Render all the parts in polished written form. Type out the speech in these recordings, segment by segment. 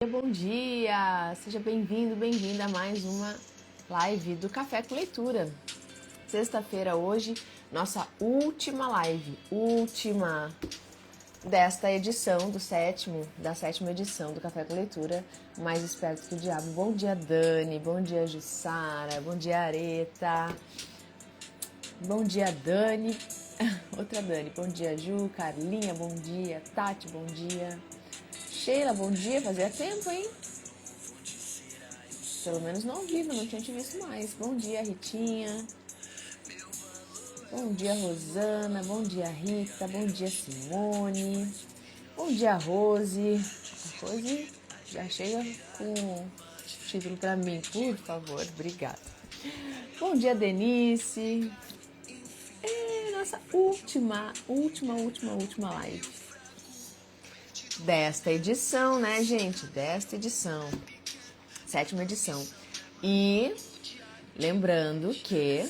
Bom dia! Seja bem-vindo, bem-vinda a mais uma live do Café com Leitura. Sexta-feira hoje, nossa última live, última desta edição da sétima edição do Café com Leitura, Mais Esperto que o Diabo. Bom dia, Dani, bom dia, Jussara, bom dia, Areta, bom dia, Dani, outra Dani, bom dia, Ju, Carlinha, bom dia, Tati, bom dia, Sheila, bom dia, fazia tempo, hein? Pelo menos no ao vivo, não tinha te visto mais. Bom dia, Ritinha. Bom dia, Rosana. Bom dia, Rita. Bom dia, Simone. Bom dia, Rose. A Rose já chega com título para mim, por favor. Obrigada. Bom dia, Denise. É nossa última live desta edição, né, gente? Desta edição. Sétima edição. E lembrando que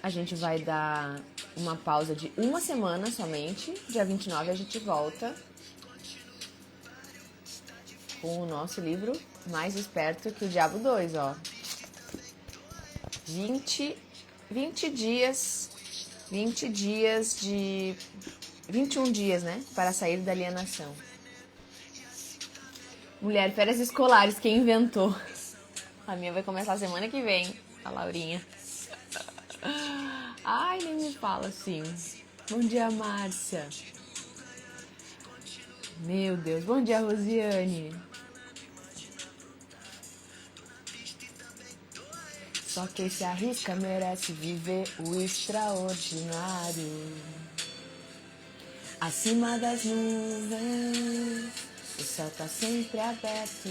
a gente vai dar uma pausa de uma semana somente. Dia 29 a gente volta com o nosso livro Mais Esperto que o Diabo 2, ó. 20 dias de... 21 dias, né? Para sair da alienação. Mulher, férias escolares, quem inventou? A minha vai começar semana que vem, a Laurinha. Ai, nem me fala assim. Bom dia, Márcia. Meu Deus, bom dia, Rosiane. Só quem se arrisca merece viver o extraordinário. Acima das nuvens, o céu tá sempre aberto,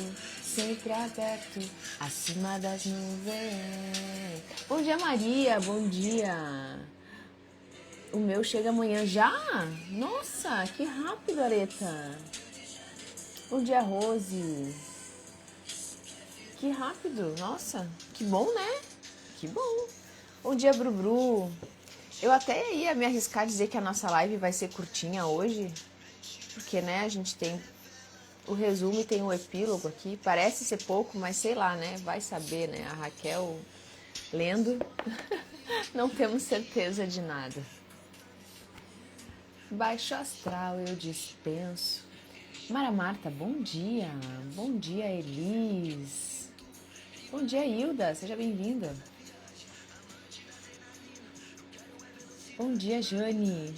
acima das nuvens. Bom dia, Maria, bom dia. O meu chega amanhã já? Nossa, que rápido, Areta. Bom dia, Rose. Que rápido, nossa, que bom, né? Que bom. Bom dia, Brubru. Eu até ia me arriscar a dizer que a nossa live vai ser curtinha hoje, porque, né, a gente tem o resumo e tem o epílogo aqui. Parece ser pouco, mas sei lá, né? Vai saber, né? A Raquel lendo, não temos certeza de nada. Baixo astral, eu dispenso. Mara Marta, bom dia. Bom dia, Elis. Bom dia, Hilda. Seja bem-vinda. Bom dia, Jane.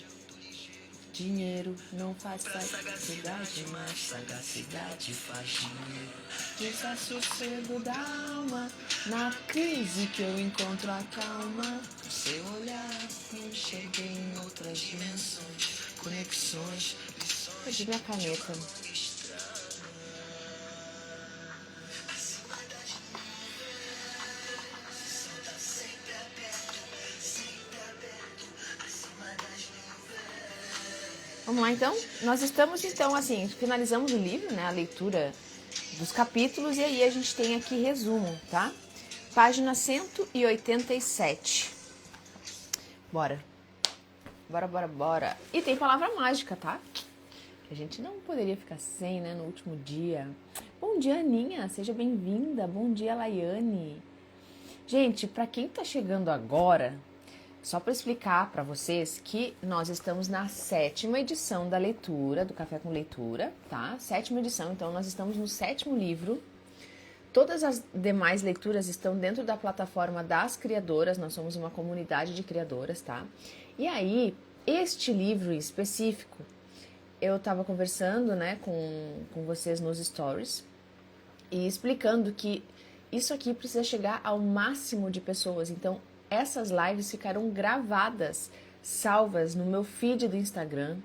Dinheiro não faz sagacidade, mas sagacidade faz dinheiro. Desassossego da alma, na crise que eu encontro a calma. Seu olhar, me enxerguei em outras dimensões, conexões. Perdi minha caneta. Vamos lá, então? Nós estamos, então, assim, finalizamos o livro, né? A leitura dos capítulos, e aí a gente tem aqui resumo, tá? Página 187. Bora. Bora. E tem palavra mágica, tá? Que a gente não poderia ficar sem, né? No último dia. Bom dia, Aninha. Seja bem-vinda. Bom dia, Laiane. Gente, pra quem tá chegando agora... Só para explicar para vocês que nós estamos na sétima edição da leitura, do Café com Leitura, tá? Sétima edição, então nós estamos no sétimo livro. Todas as demais leituras estão dentro da plataforma das criadoras, nós somos uma comunidade de criadoras, tá? E aí, este livro em específico, eu estava conversando, né, com vocês nos stories e explicando que isso aqui precisa chegar ao máximo de pessoas, então essas lives ficaram gravadas, salvas no meu feed do Instagram.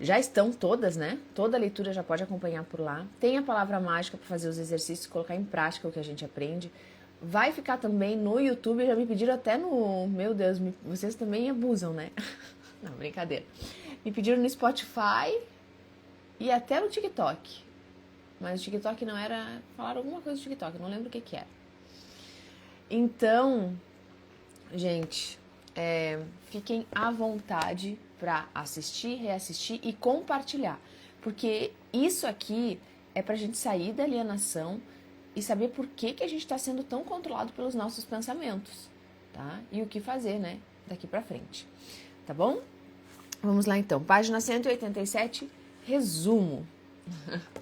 Já estão todas, né? Toda a leitura já pode acompanhar por lá. Tem a palavra mágica para fazer os exercícios, colocar em prática o que a gente aprende. Vai ficar também no YouTube, já me pediram até no... Meu Deus, vocês também abusam, né? Não, brincadeira. Me pediram no Spotify e até no TikTok. Mas o TikTok não era... Falaram alguma coisa do TikTok, não lembro o que era. Então... Gente, fiquem à vontade para assistir, reassistir e compartilhar, porque isso aqui é para a gente sair da alienação e saber por que a gente está sendo tão controlado pelos nossos pensamentos, tá? E o que fazer, né, daqui para frente, tá bom? Vamos lá então, página 187, resumo.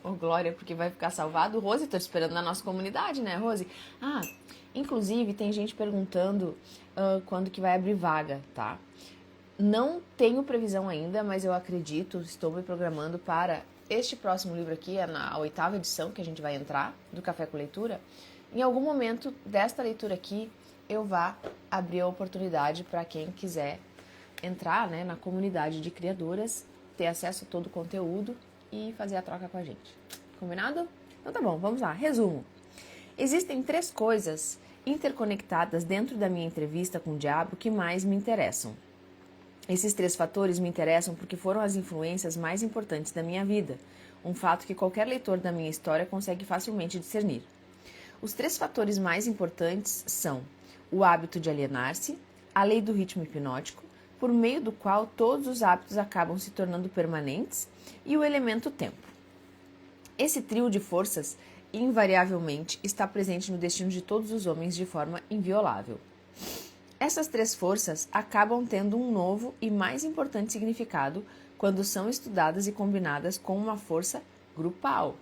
Ô, Glória, porque vai ficar salvado. Rose, tô esperando na nossa comunidade, né, Rose? Inclusive tem gente perguntando quando que vai abrir vaga, tá? Não tenho previsão ainda, mas eu acredito, estou me programando para este próximo livro aqui, é na 8ª edição que a gente vai entrar, do Café com Leitura. Em algum momento desta leitura aqui, eu vá abrir a oportunidade para quem quiser entrar, né, na comunidade de criadoras, ter acesso a todo o conteúdo e fazer a troca com a gente. Combinado? Então tá bom, vamos lá. Resumo. Existem 3 coisas interconectadas dentro da minha entrevista com o diabo que mais me interessam. Esses 3 fatores me interessam porque foram as influências mais importantes da minha vida, um fato que qualquer leitor da minha história consegue facilmente discernir. Os 3 fatores mais importantes são o hábito de alienar-se, a lei do ritmo hipnótico, por meio do qual todos os hábitos acabam se tornando permanentes, e o elemento tempo. Esse trio de forças, invariavelmente, está presente no destino de todos os homens de forma inviolável. Essas 3 forças acabam tendo um novo e mais importante significado quando são estudadas e combinadas com uma força grupal.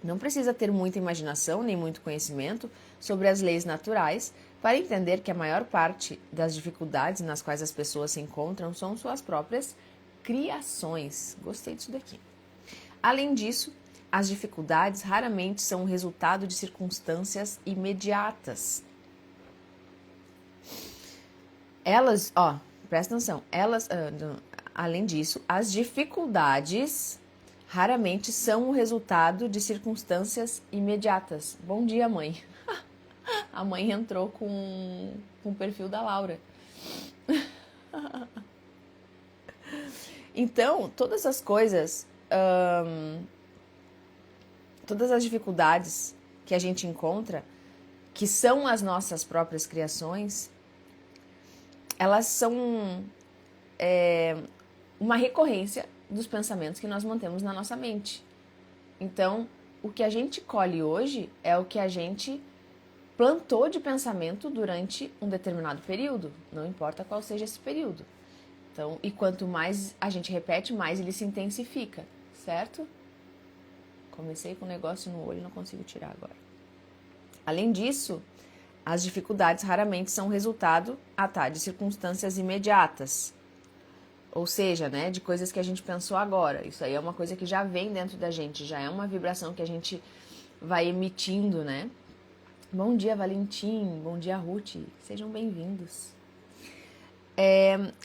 Não precisa ter muita imaginação nem muito conhecimento sobre as leis naturais para entender que a maior parte das dificuldades nas quais as pessoas se encontram são suas próprias criações. Gostei disso daqui. Além disso, as dificuldades raramente são o resultado de circunstâncias imediatas. Elas, presta atenção, além disso, as dificuldades raramente são o resultado de circunstâncias imediatas. Bom dia, mãe. A mãe entrou com o perfil da Laura. Então, todas as coisas, todas as dificuldades que a gente encontra, que são as nossas próprias criações, elas são uma recorrência dos pensamentos que nós mantemos na nossa mente. Então, o que a gente colhe hoje é o que a gente plantou de pensamento durante um determinado período, não importa qual seja esse período. Então, e quanto mais a gente repete, mais ele se intensifica, certo? Comecei com um negócio no olho e não consigo tirar agora. Além disso, as dificuldades raramente são resultado de circunstâncias imediatas. Ou seja, né, de coisas que a gente pensou agora. Isso aí é uma coisa que já vem dentro da gente, já é uma vibração que a gente vai emitindo, né? Bom dia, Valentim. Bom dia, Ruth. Sejam bem-vindos.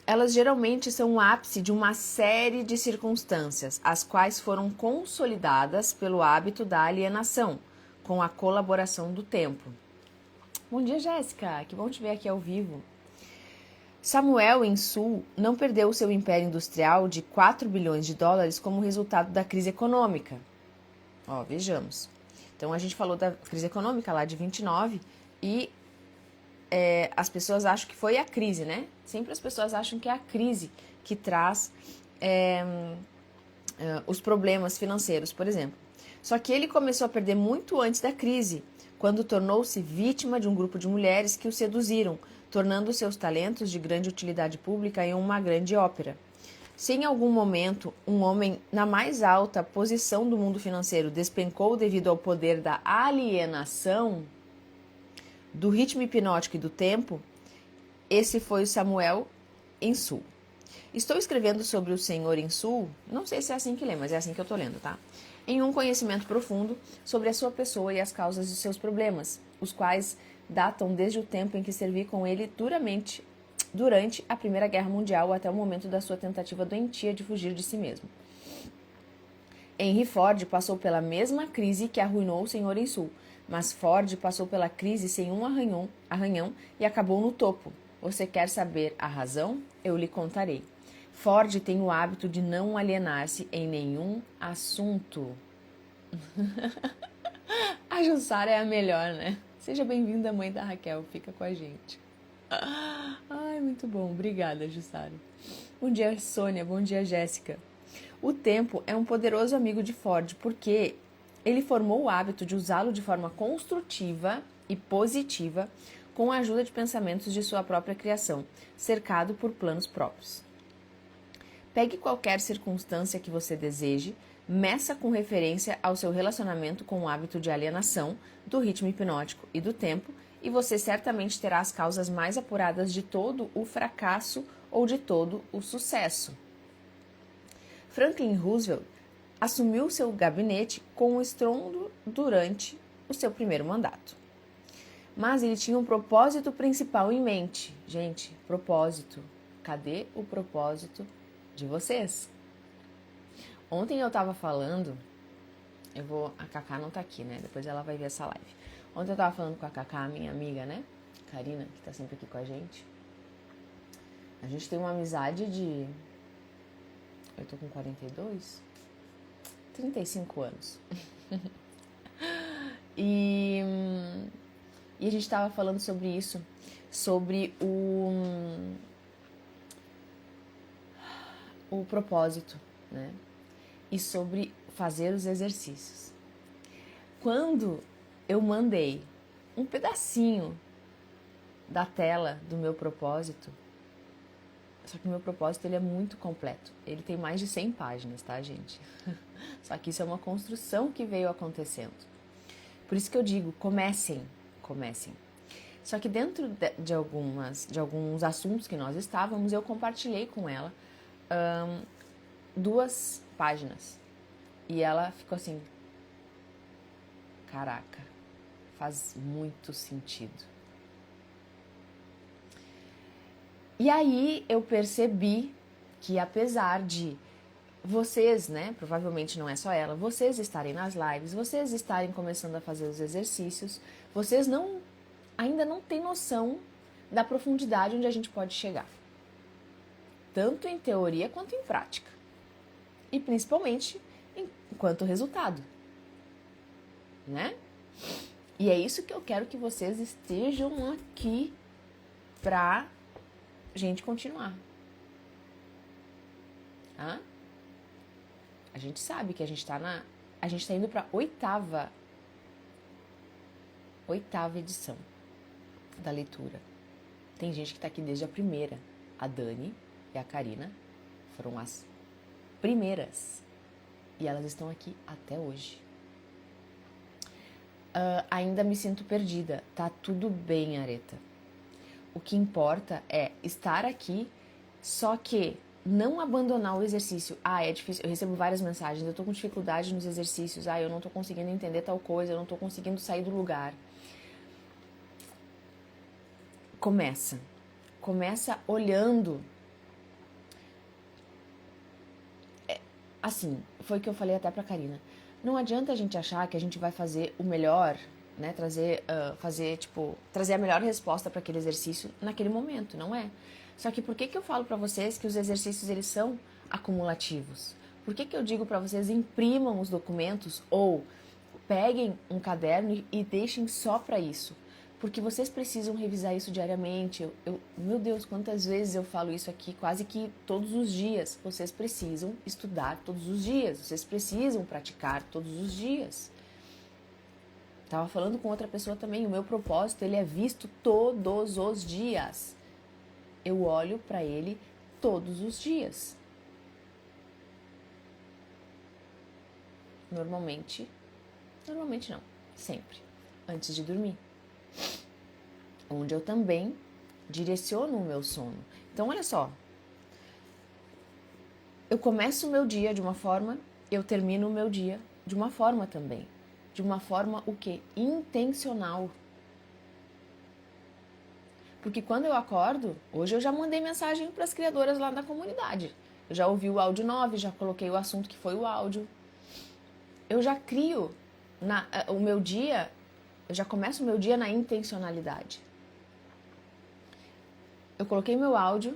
Elas geralmente são o ápice de uma série de circunstâncias, as quais foram consolidadas pelo hábito da alienação, com a colaboração do tempo. Bom dia, Jéssica. Que bom te ver aqui ao vivo. Samuel Insull não perdeu seu império industrial de 4 bilhões de dólares como resultado da crise econômica. Vejamos. Então, a gente falou da crise econômica lá de 29 e as pessoas acham que foi a crise, né? Sempre as pessoas acham que é a crise que traz os problemas financeiros, por exemplo. Só que ele começou a perder muito antes da crise, quando tornou-se vítima de um grupo de mulheres que o seduziram, tornando seus talentos de grande utilidade pública em uma grande ópera. Se em algum momento um homem na mais alta posição do mundo financeiro despencou devido ao poder da alienação, do ritmo hipnótico e do tempo, esse foi o Samuel Insull. Estou escrevendo sobre o senhor Insull, não sei se é assim que lê, mas é assim que eu estou lendo, tá? Em um conhecimento profundo sobre a sua pessoa e as causas de seus problemas, os quais datam desde o tempo em que servi com ele durante a Primeira Guerra Mundial até o momento da sua tentativa doentia de fugir de si mesmo. Henry Ford passou pela mesma crise que arruinou o senhor Insull, mas Ford passou pela crise sem um arranhão e acabou no topo. Você quer saber a razão? Eu lhe contarei. Ford tem o hábito de não alienar-se em nenhum assunto. A Jussara é a melhor, né? Seja bem-vinda, mãe da Raquel. Fica com a gente. Ai, muito bom. Obrigada, Jussara. Bom dia, Sônia. Bom dia, Jéssica. O tempo é um poderoso amigo de Ford, porque ele formou o hábito de usá-lo de forma construtiva e positiva, com a ajuda de pensamentos de sua própria criação, cercado por planos próprios. Pegue qualquer circunstância que você deseje, meça com referência ao seu relacionamento com o hábito de alienação, do ritmo hipnótico e do tempo, e você certamente terá as causas mais apuradas de todo o fracasso ou de todo o sucesso. Franklin Roosevelt assumiu seu gabinete com estrondo durante o seu primeiro mandato. Mas ele tinha um propósito principal em mente. Gente, propósito. Cadê o propósito de vocês? Ontem eu tava falando, a Cacá não tá aqui, né? Depois ela vai ver essa live. Ontem eu tava falando com a Cacá, minha amiga, né? Karina, que tá sempre aqui com a gente. A gente tem uma amizade de... Eu tô com 42? 35 anos. E a gente tava falando sobre isso, sobre o propósito, né? E sobre fazer os exercícios. Quando eu mandei um pedacinho da tela do meu propósito, só que o meu propósito ele é muito completo. Ele tem mais de 100 páginas, tá, gente? Só que isso é uma construção que veio acontecendo. Por isso que eu digo, comecem. Só que dentro de alguns assuntos que nós estávamos, eu compartilhei com ela 2 páginas. E ela ficou assim, caraca, faz muito sentido. E aí eu percebi que apesar de vocês, né, provavelmente não é só ela, vocês estarem nas lives, vocês estarem começando a fazer os exercícios, vocês ainda não têm noção da profundidade onde a gente pode chegar. Tanto em teoria quanto em prática. E principalmente enquanto resultado. Né? E é isso que eu quero que vocês estejam aqui pra gente continuar. Tá? A gente sabe que a gente tá indo pra oitava edição da leitura. Tem gente que tá aqui desde a primeira. A Dani e a Karina foram as primeiras. E elas estão aqui até hoje. Ainda me sinto perdida. Tá tudo bem, Areta. O que importa é estar aqui, só que não abandonar o exercício. É difícil, eu recebo várias mensagens, eu tô com dificuldade nos exercícios, eu não tô conseguindo entender tal coisa, eu não tô conseguindo sair do lugar. Começa olhando. Assim, foi o que eu falei até pra Karina. Não adianta a gente achar que a gente vai fazer o melhor, né? Trazer a melhor resposta para aquele exercício naquele momento, não é? Só que por que eu falo para vocês que os exercícios eles são acumulativos? Por que eu digo para vocês imprimam os documentos ou peguem um caderno e deixem só para isso? Porque vocês precisam revisar isso diariamente. Meu Deus, quantas vezes eu falo isso aqui, quase que todos os dias. Vocês precisam estudar todos os dias, vocês precisam praticar todos os dias. Estava falando com outra pessoa também, o meu propósito ele é visto todos os dias. Eu olho para ele todos os dias. Normalmente não, sempre, antes de dormir. Onde eu também direciono o meu sono. Então, olha só. Eu começo o meu dia de uma forma, eu termino o meu dia de uma forma também. De uma forma, o quê? Intencional. Porque quando eu acordo, hoje eu já mandei mensagem para as criadoras lá da comunidade. Eu já ouvi o áudio 9, já coloquei o assunto que foi o áudio. Eu já crio o meu dia, eu já começo o meu dia na intencionalidade. Eu coloquei meu áudio,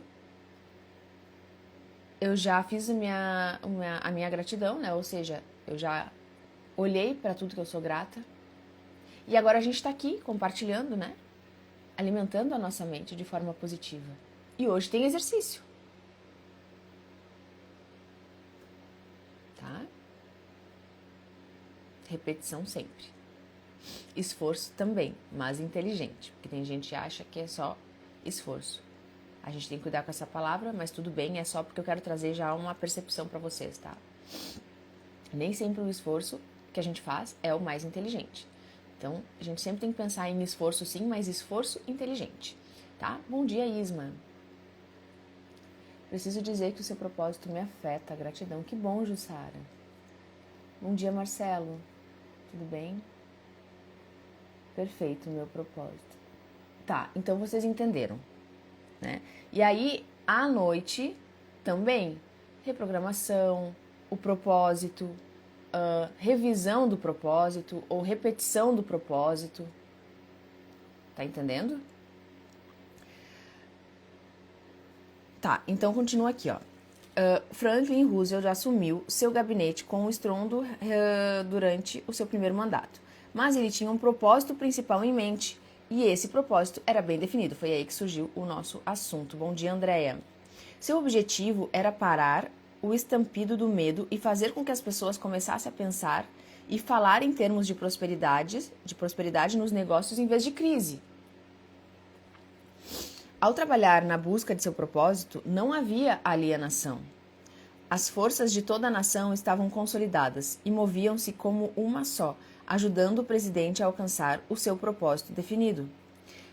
eu já fiz a minha gratidão, né? Ou seja, eu já olhei para tudo que eu sou grata. E agora a gente está aqui compartilhando, né? Alimentando a nossa mente de forma positiva. E hoje tem exercício. Tá? repetição sempre. Esforço também, mas inteligente, porque tem gente que acha que é só esforço. A gente tem que cuidar com essa palavra, mas tudo bem, é só porque eu quero trazer já uma percepção para vocês, tá? Nem sempre o esforço que a gente faz é o mais inteligente. Então, a gente sempre tem que pensar em esforço sim, mas esforço inteligente, tá? Bom dia, Isma. Preciso dizer que o seu propósito me afeta. Gratidão. Que bom, Jussara. Bom dia, Marcelo. Tudo bem? Perfeito, meu propósito. Tá, então vocês entenderam, né? E aí, à noite, também, reprogramação, o propósito, revisão do propósito ou repetição do propósito. Tá entendendo? Tá, então continua aqui, ó. Franklin Roosevelt assumiu seu gabinete com estrondo durante o seu primeiro mandato. Mas ele tinha um propósito principal em mente, e esse propósito era bem definido. Foi aí que surgiu o nosso assunto. Bom dia, Andréia. Seu objetivo era parar o estampido do medo e fazer com que as pessoas começassem a pensar e falar em termos de prosperidade nos negócios em vez de crise. Ao trabalhar na busca de seu propósito, não havia alienação. As forças de toda a nação estavam consolidadas e moviam-se como uma só, ajudando o presidente a alcançar o seu propósito definido.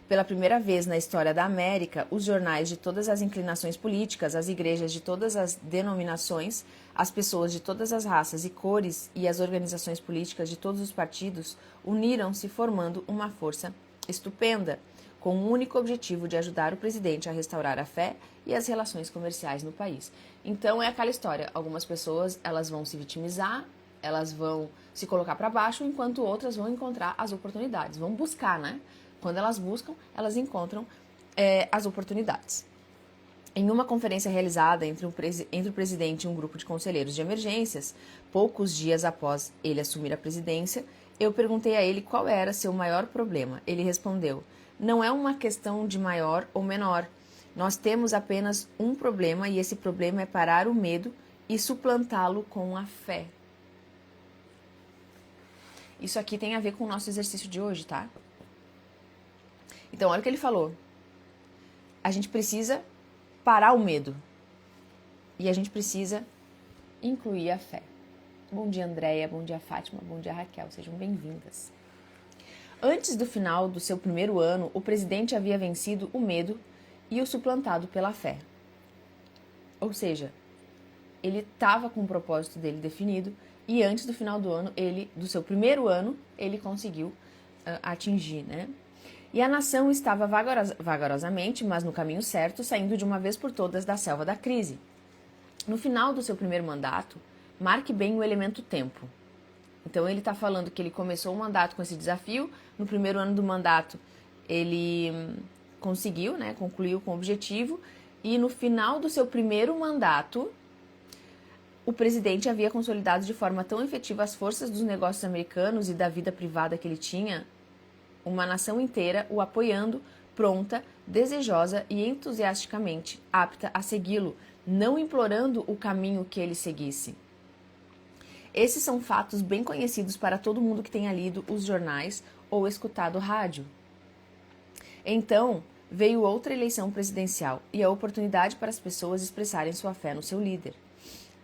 Pela primeira vez na história da América, os jornais de todas as inclinações políticas, as igrejas de todas as denominações, as pessoas de todas as raças e cores e as organizações políticas de todos os partidos uniram-se formando uma força estupenda, com o único objetivo de ajudar o presidente a restaurar a fé e as relações comerciais no país. Então é aquela história, algumas pessoas elas vão se vitimizar, elas vão se colocar para baixo, enquanto outras vão encontrar as oportunidades, vão buscar, né? Quando elas buscam, elas encontram as oportunidades. Em uma conferência realizada entre o presidente e um grupo de conselheiros de emergências, poucos dias após ele assumir a presidência, eu perguntei a ele qual era seu maior problema. Ele respondeu: não é uma questão de maior ou menor. Nós temos apenas um problema e esse problema é parar o medo e suplantá-lo com a fé. Isso aqui tem a ver com o nosso exercício de hoje, tá? Então, olha o que ele falou. A gente precisa parar o medo. E a gente precisa incluir a fé. Bom dia, Andréia. Bom dia, Fátima. Bom dia, Raquel. Sejam bem-vindas. Antes do final do seu primeiro ano, o presidente havia vencido o medo e o suplantado pela fé. Ou seja, ele estava com o propósito dele definido e antes do final do ano, do seu primeiro ano, ele conseguiu atingir, né? E a nação estava vagarosamente, mas no caminho certo, saindo de uma vez por todas da selva da crise. No final do seu primeiro mandato, marque bem o elemento tempo. Então, ele está falando que ele começou o mandato com esse desafio. No primeiro ano do mandato, ele conseguiu, né, concluiu com o objetivo. E no final do seu primeiro mandato, o presidente havia consolidado de forma tão efetiva as forças dos negócios americanos e da vida privada que ele tinha, uma nação inteira o apoiando, pronta, desejosa e entusiasticamente apta a segui-lo, não implorando o caminho que ele seguisse. Esses são fatos bem conhecidos para todo mundo que tenha lido os jornais ou escutado o rádio. Então, veio outra eleição presidencial e a oportunidade para as pessoas expressarem sua fé no seu líder.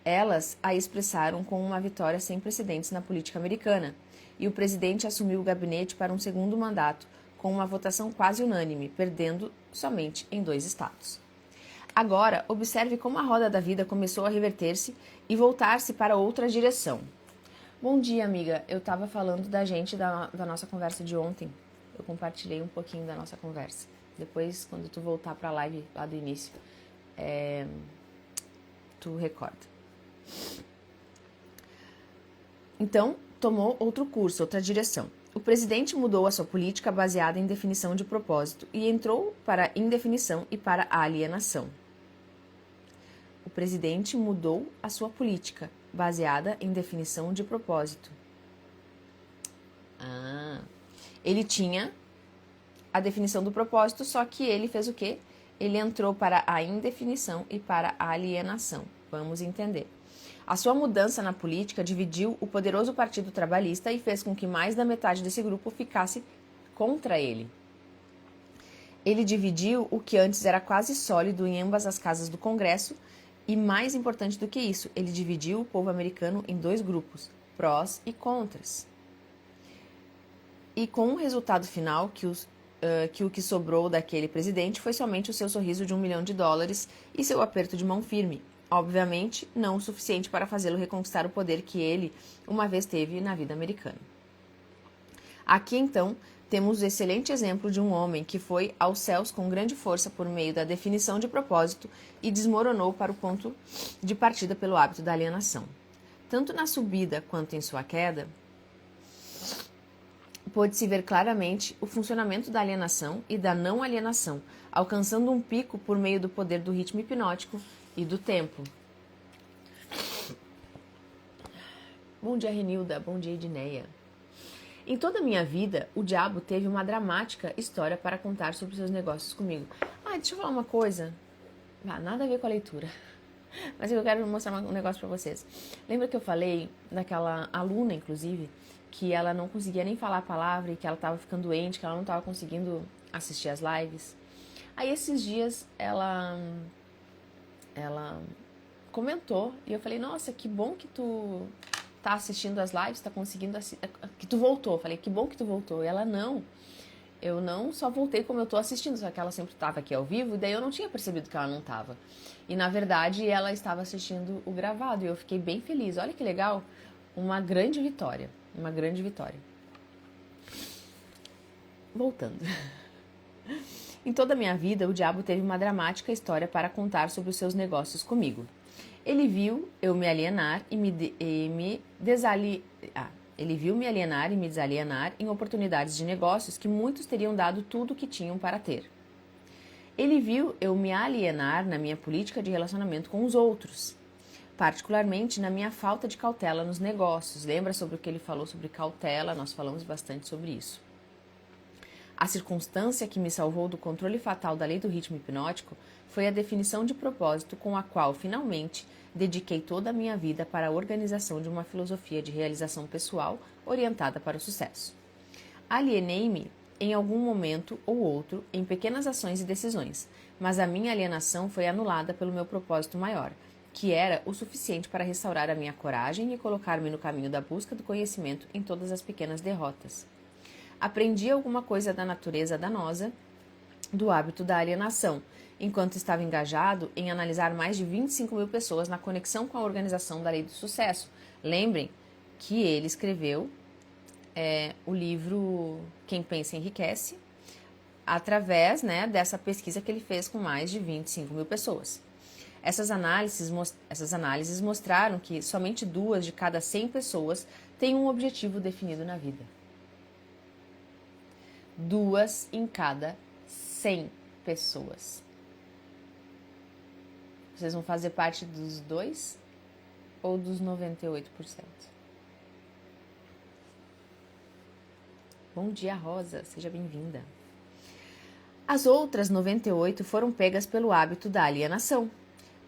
Elas a expressaram com uma vitória sem precedentes na política americana, e o presidente assumiu o gabinete para um segundo mandato, com uma votação quase unânime, perdendo somente em 2 estados. Agora, observe como a roda da vida começou a reverter-se e voltar-se para outra direção. Bom dia, amiga. Eu estava falando da gente, da nossa conversa de ontem. Eu compartilhei um pouquinho da nossa conversa. Depois, quando tu voltar para a live lá do início, tu recorda. Então, tomou outro curso, outra direção. O presidente mudou a sua política baseada em definição de propósito e entrou para a indefinição e para a alienação. O presidente mudou a sua política baseada em definição de propósito. Ele tinha a definição do propósito, só que ele fez o quê? Ele entrou para a indefinição e para a alienação. Vamos entender. A sua mudança na política dividiu o poderoso Partido Trabalhista e fez com que mais da metade desse grupo ficasse contra ele. Ele dividiu o que antes era quase sólido em ambas as casas do Congresso e, mais importante do que isso, ele dividiu o povo americano em dois grupos, prós e contras. E com o resultado final que o que sobrou daquele presidente foi somente o seu sorriso de $1 milhão e seu aperto de mão firme. Obviamente, não o suficiente para fazê-lo reconquistar o poder que ele uma vez teve na vida americana. Aqui, então, temos o excelente exemplo de um homem que foi aos céus com grande força por meio da definição de propósito e desmoronou para o ponto de partida pelo hábito da alienação. Tanto na subida quanto em sua queda, pôde-se ver claramente o funcionamento da alienação e da não alienação, alcançando um pico por meio do poder do ritmo hipnótico e do tempo. Bom dia, Renilda. Bom dia, Edneia. Em toda a minha vida, o diabo teve uma dramática história para contar sobre seus negócios comigo. Deixa eu falar uma coisa. Nada a ver com a leitura. Mas eu quero mostrar um negócio para vocês. Lembra que eu falei daquela aluna, inclusive, que ela não conseguia nem falar a palavra e que ela estava ficando doente, que ela não estava conseguindo assistir as lives? Aí esses dias ela comentou e eu falei, nossa, que bom que tu tá assistindo as lives, tá conseguindo que tu voltou. Falei, que bom que tu voltou. E ela, não, eu não só voltei como eu tô assistindo, só que ela sempre estava aqui ao vivo, e daí eu não tinha percebido que ela não estava. E na verdade ela estava assistindo o gravado e eu fiquei bem feliz. Olha que legal, uma grande vitória. Voltando. Em toda a minha vida, o diabo teve uma dramática história para contar sobre os seus negócios comigo. Ele viu eu me alienar e me desalienar em oportunidades de negócios que muitos teriam dado tudo o que tinham para ter. Ele viu eu me alienar na minha política de relacionamento com os outros, particularmente na minha falta de cautela nos negócios. Lembra sobre o que ele falou sobre cautela? Nós falamos bastante sobre isso. A circunstância que me salvou do controle fatal da lei do ritmo hipnótico foi a definição de propósito com a qual, finalmente, dediquei toda a minha vida para a organização de uma filosofia de realização pessoal orientada para o sucesso. Alienei-me em algum momento ou outro em pequenas ações e decisões, mas a minha alienação foi anulada pelo meu propósito maior, que era o suficiente para restaurar a minha coragem e colocar-me no caminho da busca do conhecimento em todas as pequenas derrotas. Aprendi alguma coisa da natureza danosa do hábito da alienação, enquanto estava engajado em analisar mais de 25 mil pessoas na conexão com a organização da Lei do Sucesso. Lembrem que ele escreveu o livro Quem Pensa Enriquece, através dessa pesquisa que ele fez com mais de 25 mil pessoas. Essas análises mostraram que somente 2 de cada 100 pessoas têm um objetivo definido na vida. 2 em cada 100 pessoas. Vocês vão fazer parte dos 2 ou dos 98%? Bom dia, Rosa. Seja bem-vinda. As outras 98 foram pegas pelo hábito da alienação.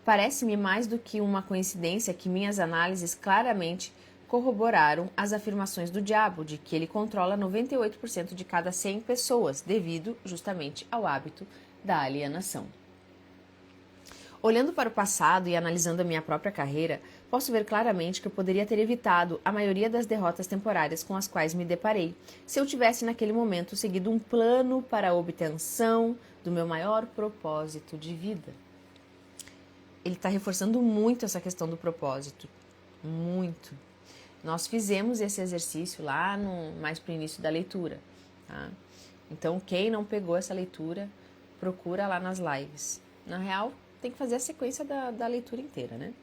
Parece-me mais do que uma coincidência que minhas análises claramente corroboraram as afirmações do diabo de que ele controla 98% de cada 100 pessoas, devido justamente ao hábito da alienação. Olhando para o passado e analisando a minha própria carreira, posso ver claramente que eu poderia ter evitado a maioria das derrotas temporárias com as quais me deparei, se eu tivesse naquele momento seguido um plano para a obtenção do meu maior propósito de vida. Ele está reforçando muito essa questão do propósito. Muito. Nós fizemos esse exercício lá mais para o início da leitura. Tá? Então, quem não pegou essa leitura, procura lá nas lives. Na real, tem que fazer a sequência da leitura inteira, né?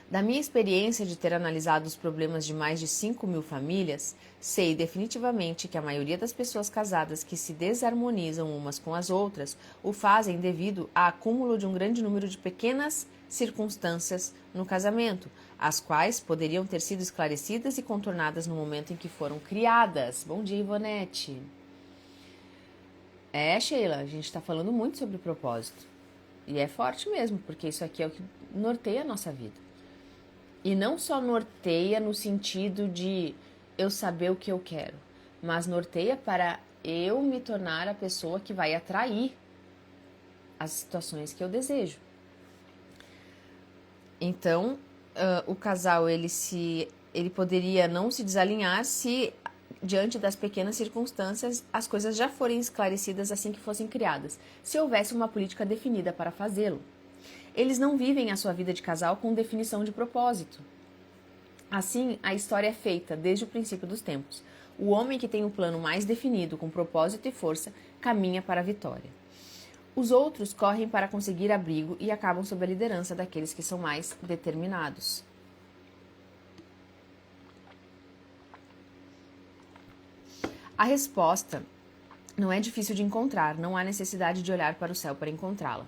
Da minha experiência de ter analisado os problemas de mais de 5 mil famílias, sei definitivamente que a maioria das pessoas casadas que se desarmonizam umas com as outras o fazem devido ao acúmulo de um grande número de pequenas circunstâncias no casamento, as quais poderiam ter sido esclarecidas e contornadas no momento em que foram criadas. Bom dia, Ivonete. Sheila, a gente está falando muito sobre propósito. E é forte mesmo, porque isso aqui é o que norteia a nossa vida. E não só norteia no sentido de eu saber o que eu quero, mas norteia para eu me tornar a pessoa que vai atrair as situações que eu desejo. Então, o casal ele poderia não se desalinhar se, diante das pequenas circunstâncias, as coisas já forem esclarecidas assim que fossem criadas, se houvesse uma política definida para fazê-lo. Eles não vivem a sua vida de casal com definição de propósito. Assim, a história é feita desde o princípio dos tempos. O homem que tem um plano mais definido, com propósito e força, caminha para a vitória. Os outros correm para conseguir abrigo e acabam sob a liderança daqueles que são mais determinados. A resposta não é difícil de encontrar, não há necessidade de olhar para o céu para encontrá-la.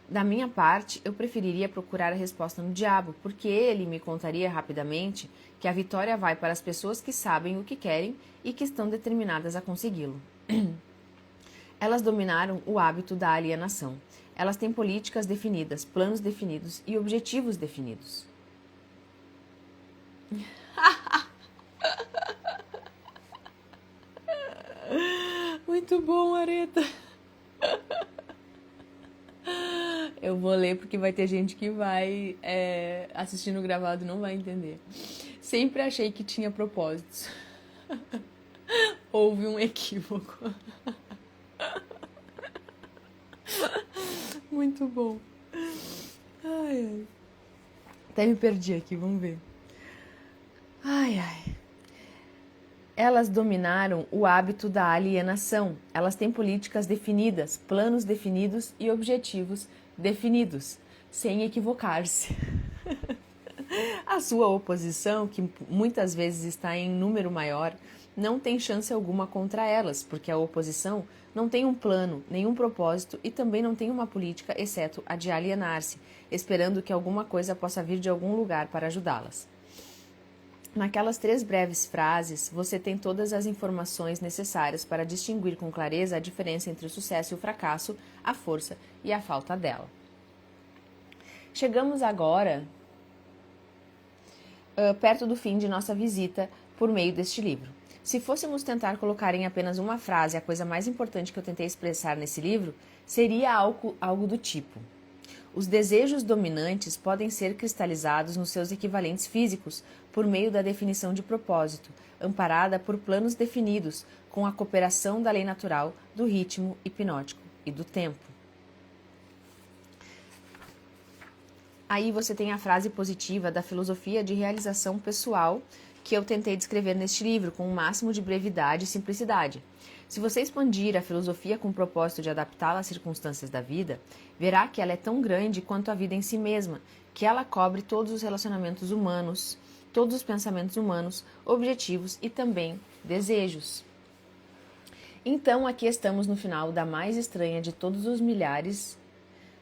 Da minha parte, eu preferiria procurar a resposta no diabo, porque ele me contaria rapidamente que a vitória vai para as pessoas que sabem o que querem e que estão determinadas a consegui-lo. Elas dominaram o hábito da alienação. Elas têm políticas definidas, planos definidos e objetivos definidos. Muito bom, Areta. Eu vou ler porque vai ter gente que vai assistindo gravado e não vai entender. Sempre achei que tinha propósitos. Houve um equívoco. Muito bom. Ai, ai. Até me perdi aqui, vamos ver. Ai, ai. Elas dominaram o hábito da alienação. Elas têm políticas definidas, planos definidos e objetivos definidos, sem equivocar-se. A sua oposição, que muitas vezes está em número maior, não tem chance alguma contra elas, porque a oposição não tem um plano, nenhum propósito e também não tem uma política, exceto a de alienar-se, esperando que alguma coisa possa vir de algum lugar para ajudá-las. Naquelas 3 breves frases, você tem todas as informações necessárias para distinguir com clareza a diferença entre o sucesso e o fracasso, a força e a falta dela. Chegamos agora perto do fim de nossa visita por meio deste livro. Se fôssemos tentar colocar em apenas uma frase a coisa mais importante que eu tentei expressar nesse livro, seria algo do tipo: os desejos dominantes podem ser cristalizados nos seus equivalentes físicos por meio da definição de propósito, amparada por planos definidos, com a cooperação da lei natural, do ritmo hipnótico e do tempo. Aí você tem a frase positiva da filosofia de realização pessoal que eu tentei descrever neste livro, com o máximo de brevidade e simplicidade. Se você expandir a filosofia com o propósito de adaptá-la às circunstâncias da vida, verá que ela é tão grande quanto a vida em si mesma, que ela cobre todos os relacionamentos humanos, todos os pensamentos humanos, objetivos e também desejos. Então, aqui estamos no final da mais estranha de todos os milhares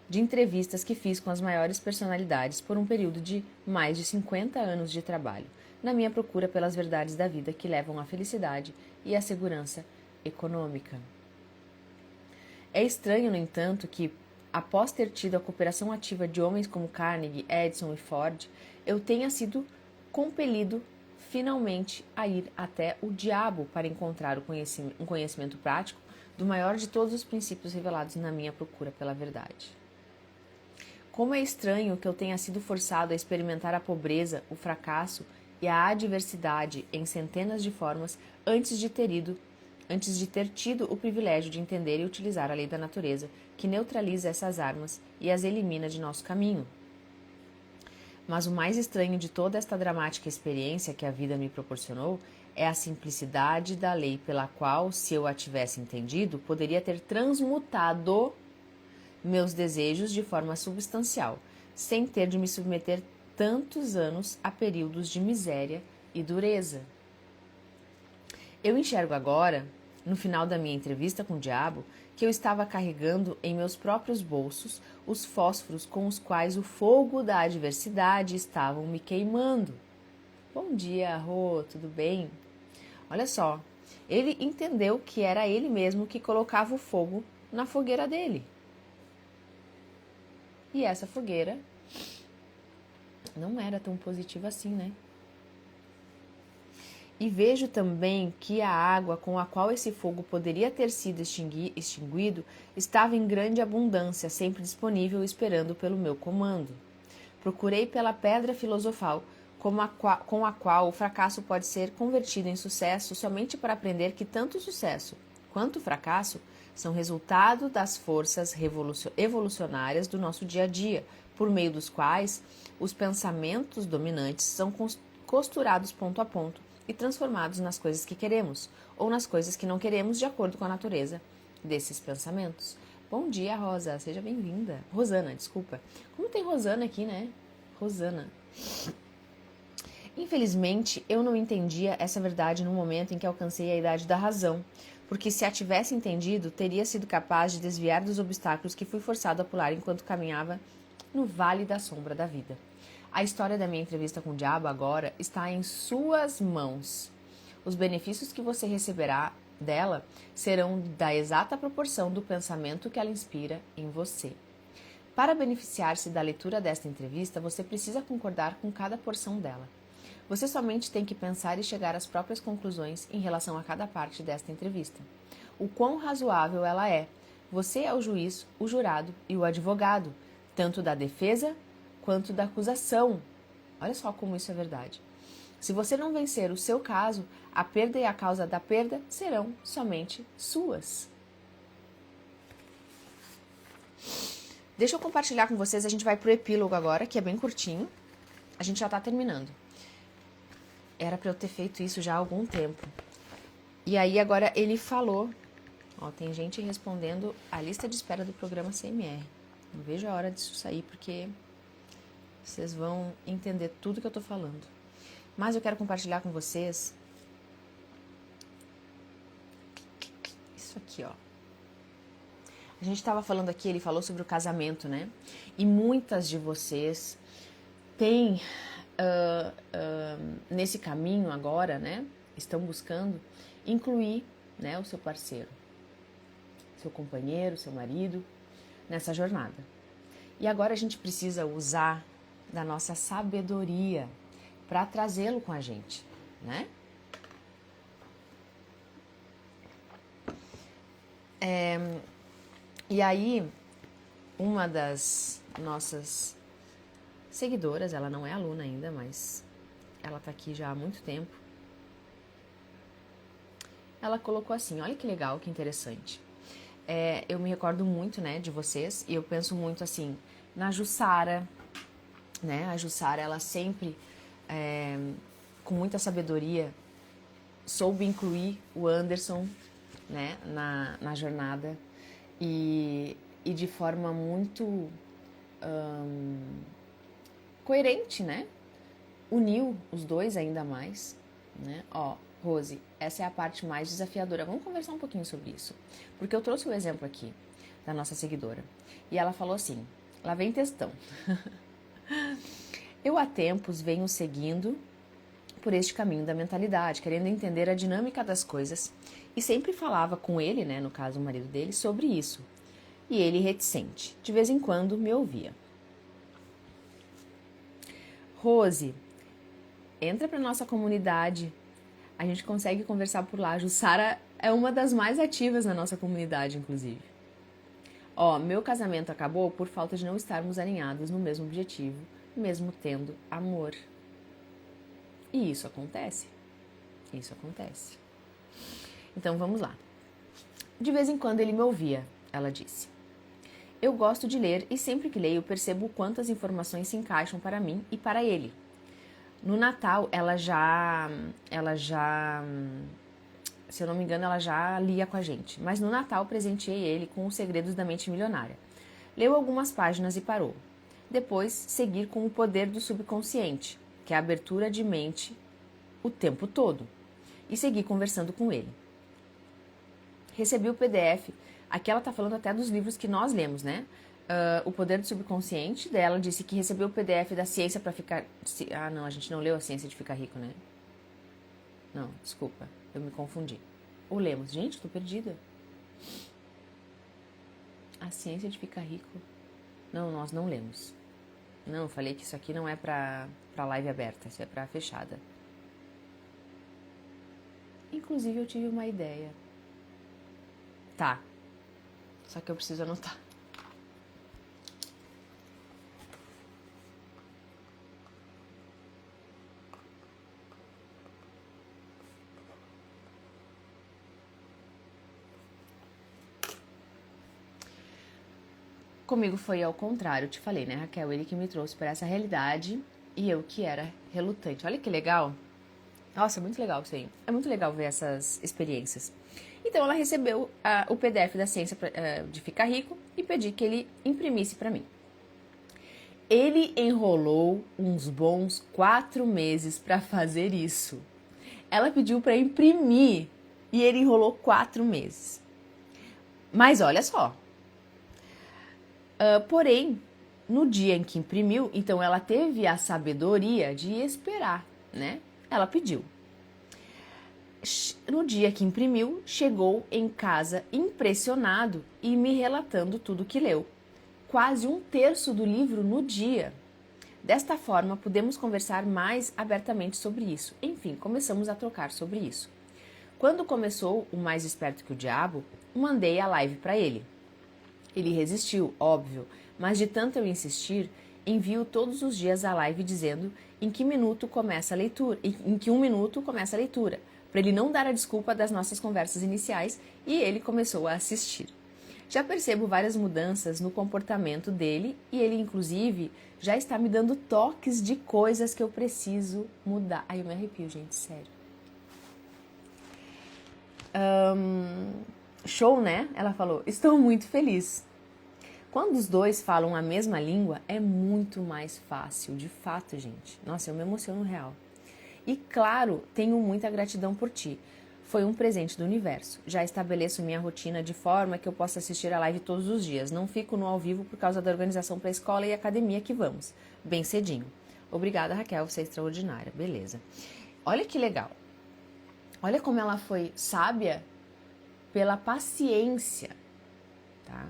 de entrevistas que fiz com as maiores personalidades por um período de mais de 50 anos de trabalho, na minha procura pelas verdades da vida que levam à felicidade e à segurança econômica. É estranho, no entanto, que, após ter tido a cooperação ativa de homens como Carnegie, Edison e Ford, eu tenha sido compelido finalmente a ir até o diabo para encontrar um conhecimento prático do maior de todos os princípios revelados na minha procura pela verdade. Como é estranho que eu tenha sido forçado a experimentar a pobreza, o fracasso e a adversidade em centenas de formas antes de ter tido o privilégio de entender e utilizar a lei da natureza, que neutraliza essas armas e as elimina de nosso caminho. Mas o mais estranho de toda esta dramática experiência que a vida me proporcionou é a simplicidade da lei pela qual, se eu a tivesse entendido, poderia ter transmutado meus desejos de forma substancial, sem ter de me submeter tantos anos a períodos de miséria e dureza. Eu enxergo agora, no final da minha entrevista com o diabo, que eu estava carregando em meus próprios bolsos os fósforos com os quais o fogo da adversidade estavam me queimando. Bom dia, Rô, tudo bem? Olha só, ele entendeu que era ele mesmo que colocava o fogo na fogueira dele. E essa fogueira não era tão positiva assim, né? E vejo também que a água com a qual esse fogo poderia ter sido extinguido estava em grande abundância, sempre disponível, esperando pelo meu comando. Procurei pela pedra filosofal, com a qual o fracasso pode ser convertido em sucesso, somente para aprender que tanto o sucesso quanto o fracasso são resultado das forças evolucionárias do nosso dia a dia, por meio dos quais os pensamentos dominantes são costurados ponto a ponto e transformados nas coisas que queremos, ou nas coisas que não queremos, de acordo com a natureza desses pensamentos. Bom dia, Rosa. Seja bem-vinda. Rosana, desculpa. Como tem Rosana aqui, né? Rosana. Infelizmente, eu não entendia essa verdade no momento em que alcancei a idade da razão, porque se a tivesse entendido, teria sido capaz de desviar dos obstáculos que fui forçado a pular enquanto caminhava no vale da sombra da vida. A história da minha entrevista com o diabo agora está em suas mãos. Os benefícios que você receberá dela serão da exata proporção do pensamento que ela inspira em você. Para beneficiar-se da leitura desta entrevista, você precisa concordar com cada porção dela. Você somente tem que pensar e chegar às próprias conclusões em relação a cada parte desta entrevista. O quão razoável ela é. Você é o juiz, o jurado e o advogado, tanto da defesa quanto da acusação. Olha só como isso é verdade. Se você não vencer o seu caso, a perda e a causa da perda serão somente suas. Deixa eu compartilhar com vocês, a gente vai pro epílogo agora, que é bem curtinho. A gente já tá terminando. Era para eu ter feito isso já há algum tempo. E aí agora ele falou, ó, tem gente respondendo a lista de espera do programa CMR. Não vejo a hora disso sair, porque vocês vão entender tudo que eu tô falando. Mas eu quero compartilhar com vocês isso aqui, ó. A gente estava falando aqui, ele falou sobre o casamento, né? E muitas de vocês têm nesse caminho agora, né? Estão buscando incluir, né, o seu parceiro, seu companheiro, seu marido nessa jornada. E agora a gente precisa usar da nossa sabedoria para trazê-lo com a gente, né? E aí, uma das nossas seguidoras, ela não é aluna ainda, mas ela tá aqui já há muito tempo. Ela colocou assim, olha que legal, que interessante. Eu me recordo muito, né, de vocês, e eu penso muito assim, na Jussara, né? A Jussara, ela sempre, com muita sabedoria, soube incluir o Anderson, né, na jornada, e de forma muito coerente, né? Uniu os dois ainda mais, né? Ó, Rose, essa é a parte mais desafiadora. Vamos conversar um pouquinho sobre isso. Porque eu trouxe o exemplo aqui da nossa seguidora. E ela falou assim, lá vem textão. Eu há tempos venho seguindo por este caminho da mentalidade, querendo entender a dinâmica das coisas, e sempre falava com ele, né, no caso o marido dele, sobre isso. E ele reticente, de vez em quando me ouvia. Rose, entra para nossa comunidade, a gente consegue conversar por lá. A Jussara é uma das mais ativas na nossa comunidade, inclusive. Ó, meu casamento acabou por falta de não estarmos alinhados no mesmo objetivo, mesmo tendo amor. E isso acontece. Isso acontece. Então vamos lá. De vez em quando ele me ouvia, ela disse. Eu gosto de ler e sempre que leio percebo quantas informações se encaixam para mim e para ele. No Natal, ela já, se eu não me engano, ela já lia com a gente. Mas no Natal presenteei ele com Os Segredos da Mente Milionária. Leu algumas páginas e parou. Depois, seguir com O Poder do Subconsciente, que é a abertura de mente o tempo todo. E segui conversando com ele. Recebi o PDF. Aqui ela está falando até dos livros que nós lemos, né? O Poder do Subconsciente, dela disse que recebeu o PDF da Ciência para Ficar... Ah, não, a gente não leu a Ciência de Ficar Rico, né? Não, desculpa, eu me confundi. Ou lemos? Gente, estou perdida. A Ciência de Ficar Rico. Não, nós não lemos. Não, eu falei que isso aqui não é pra live aberta, isso é pra fechada. Inclusive eu tive uma ideia. Tá. Só que eu preciso anotar. Comigo foi ao contrário, eu te falei, né, Raquel? Ele que me trouxe para essa realidade e eu que era relutante. Olha que legal. Nossa, é muito legal isso aí. É muito legal ver essas experiências. Então ela recebeu o PDF da Ciência de Ficar Rico e pedi que ele imprimisse para mim. Ele enrolou uns bons 4 meses para fazer isso. Ela pediu para imprimir e ele enrolou 4 meses. Mas olha só. Porém, no dia em que imprimiu, então ela teve a sabedoria de esperar, né? Ela pediu. No dia que imprimiu, chegou em casa impressionado e me relatando tudo que leu. Quase 1/3 do livro no dia. Desta forma, pudemos conversar mais abertamente sobre isso. Enfim, começamos a trocar sobre isso. Quando começou o Mais Esperto que o Diabo, mandei a live para ele. Ele resistiu, óbvio, mas de tanto eu insistir, envio todos os dias a live dizendo em que minuto começa a leitura, em que 1 minuto começa a leitura, para ele não dar a desculpa das nossas conversas iniciais, e ele começou a assistir. Já percebo várias mudanças no comportamento dele e ele, inclusive, já está me dando toques de coisas que eu preciso mudar. Ai, eu me arrepio, gente, sério. Show, né? Ela falou, estou muito feliz. Quando os dois falam a mesma língua, é muito mais fácil, de fato, gente. Nossa, eu me emociono real. E claro, tenho muita gratidão por ti. Foi um presente do universo. Já estabeleço minha rotina de forma que eu possa assistir a live todos os dias. Não fico no ao vivo por causa da organização para a escola e academia que vamos. Bem cedinho. Obrigada, Raquel, você é extraordinária. Beleza. Olha que legal. Olha como ela foi sábia pela paciência, tá?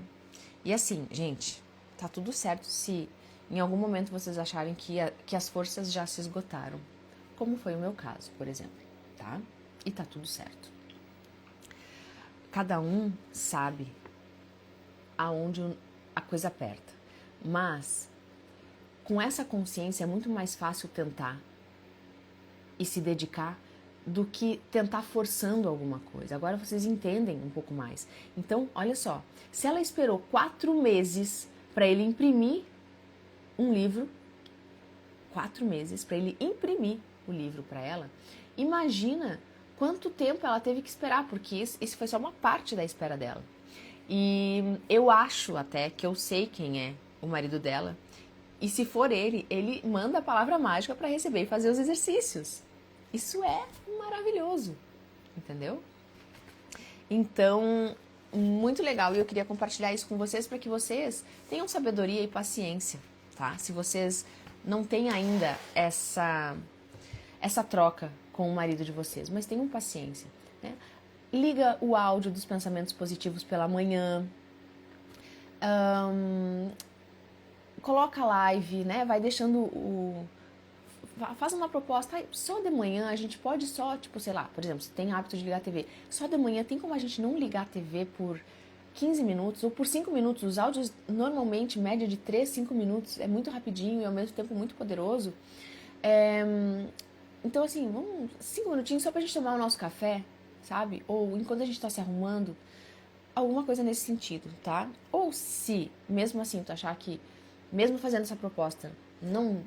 E assim, gente, tá tudo certo se em algum momento vocês acharem que as forças já se esgotaram. Como foi o meu caso, por exemplo, tá? E tá tudo certo. Cada um sabe aonde a coisa aperta. Mas, com essa consciência, é muito mais fácil tentar e se dedicar do que tentar forçando alguma coisa. Agora vocês entendem um pouco mais. Então, olha só. Se ela esperou 4 meses para ele imprimir um livro, 4 meses para ele imprimir o livro para ela, imagina quanto tempo ela teve que esperar, porque isso foi só uma parte da espera dela. E eu acho até que eu sei quem é o marido dela, e se for ele manda a palavra mágica para receber e fazer os exercícios. Isso é maravilhoso, entendeu? Então, muito legal, e eu queria compartilhar isso com vocês para que vocês tenham sabedoria e paciência, tá? Se vocês não têm ainda essa troca com o marido de vocês, mas tenham paciência, né? Liga o áudio dos pensamentos positivos pela manhã, coloca a live, né? Vai deixando faz uma proposta, só de manhã a gente pode só, tipo, sei lá, por exemplo, se tem hábito de ligar a TV, só de manhã tem como a gente não ligar a TV por 15 minutos ou por 5 minutos, os áudios normalmente, média de 3, 5 minutos, é muito rapidinho e ao mesmo tempo muito poderoso. Então assim, vamos 5 minutinhos só pra gente tomar o nosso café, sabe? Ou enquanto a gente tá se arrumando, alguma coisa nesse sentido, tá? Ou se, mesmo assim, tu achar que, mesmo fazendo essa proposta, não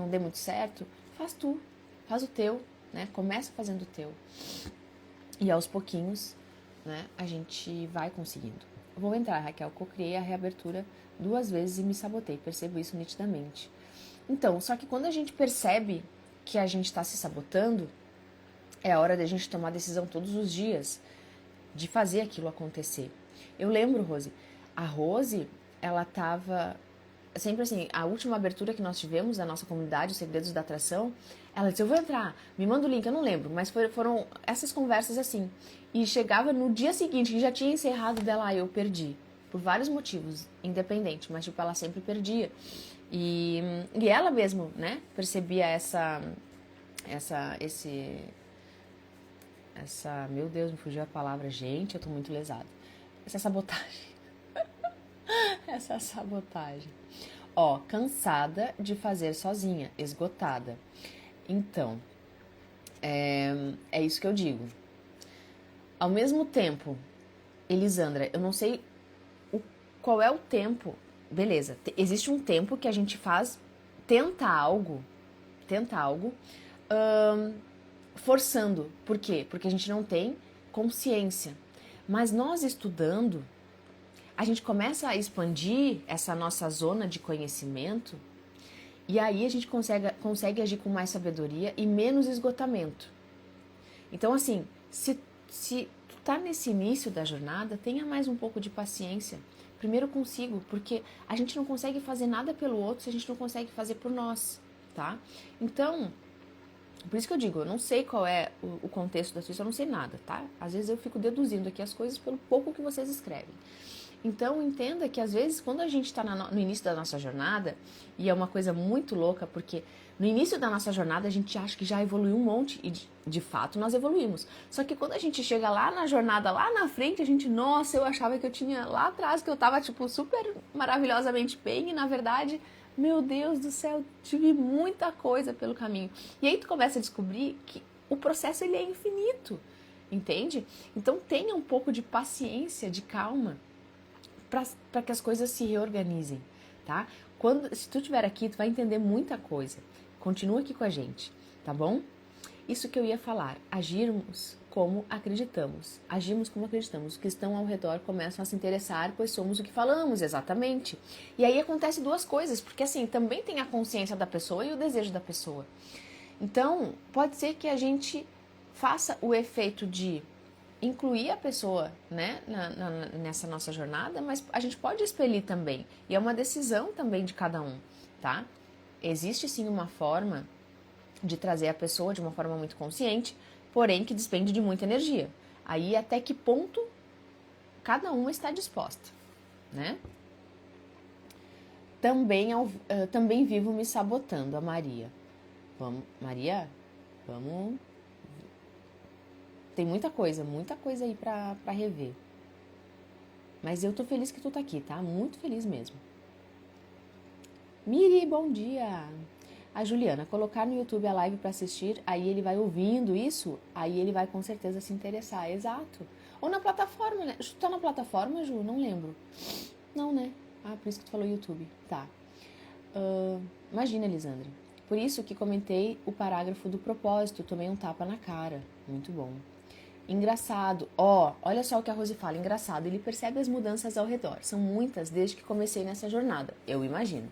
dê muito certo, faz o teu, né? Começa fazendo o teu. E aos pouquinhos, né, a gente vai conseguindo. Eu vou entrar, Raquel, co-criei a reabertura 2 vezes e me sabotei, percebo isso nitidamente. Então, só que quando a gente percebe que a gente está se sabotando, é a hora da gente tomar decisão todos os dias de fazer aquilo acontecer. Eu lembro, Rose, a Rose, ela tava sempre assim, a última abertura que nós tivemos da nossa comunidade, os Segredos da Atração, ela disse, eu vou entrar, me manda o link, eu não lembro, mas foram essas conversas assim. E chegava no dia seguinte, que já tinha encerrado dela, eu perdi. Por vários motivos, independente, mas tipo, ela sempre perdia. E ela mesmo, né, percebia meu Deus, me fugiu a palavra, gente, eu tô muito lesada. Essa sabotagem. Essa sabotagem. Ó, cansada de fazer sozinha, esgotada. Então, é isso que eu digo. Ao mesmo tempo, Elisandra, eu não sei qual é o tempo. Beleza, existe um tempo que a gente tenta algo, forçando. Por quê? Porque a gente não tem consciência. Mas nós estudando, a gente começa a expandir essa nossa zona de conhecimento e aí a gente consegue agir com mais sabedoria e menos esgotamento. Então, assim, se tu tá nesse início da jornada, tenha mais um pouco de paciência. Primeiro consigo, porque a gente não consegue fazer nada pelo outro se a gente não consegue fazer por nós, tá? Então, por isso que eu digo, eu não sei qual é o contexto da sua história, eu não sei nada, tá? Às vezes eu fico deduzindo aqui as coisas pelo pouco que vocês escrevem. Então, entenda que às vezes quando a gente está no início da nossa jornada, e é uma coisa muito louca, porque no início da nossa jornada a gente acha que já evoluiu um monte, e de fato nós evoluímos. Só que quando a gente chega lá na jornada, lá na frente, a gente, nossa, eu achava que eu tinha lá atrás, que eu tava tipo super maravilhosamente bem, e na verdade, meu Deus do céu, tive muita coisa pelo caminho. E aí tu começa a descobrir que o processo ele é infinito, entende? Então tenha um pouco de paciência, de calma, para que as coisas se reorganizem, tá? Se tu estiver aqui, tu vai entender muita coisa. Continua aqui com a gente, tá bom? Isso que eu ia falar, agirmos como acreditamos. Agimos como acreditamos. Os que estão ao redor começam a se interessar, pois somos o que falamos, exatamente. E aí acontece duas coisas, porque assim, também tem a consciência da pessoa e o desejo da pessoa. Então, pode ser que a gente faça o efeito de incluir a pessoa, né, nessa nossa jornada, mas a gente pode expelir também. E é uma decisão também de cada um, tá? Existe sim uma forma de trazer a pessoa de uma forma muito consciente, porém que despende de muita energia. Aí até que ponto cada uma está disposta, né? Também vivo me sabotando, a Maria. Maria, vamos... Tem muita coisa aí pra rever. Mas eu tô feliz que tu tá aqui, tá? Muito feliz mesmo. Miri, bom dia! A Juliana, colocar no YouTube a live pra assistir, aí ele vai ouvindo isso, aí ele vai com certeza se interessar, exato. Ou na plataforma, né? Tu tá na plataforma, Ju? Não lembro. Não, né? Ah, por isso que tu falou YouTube. Tá. Imagina, Elisandra. Por isso que comentei o parágrafo do propósito, tomei um tapa na cara. Muito bom. Engraçado, olha só o que a Rose fala, engraçado, ele percebe as mudanças ao redor, são muitas desde que comecei nessa jornada, eu imagino.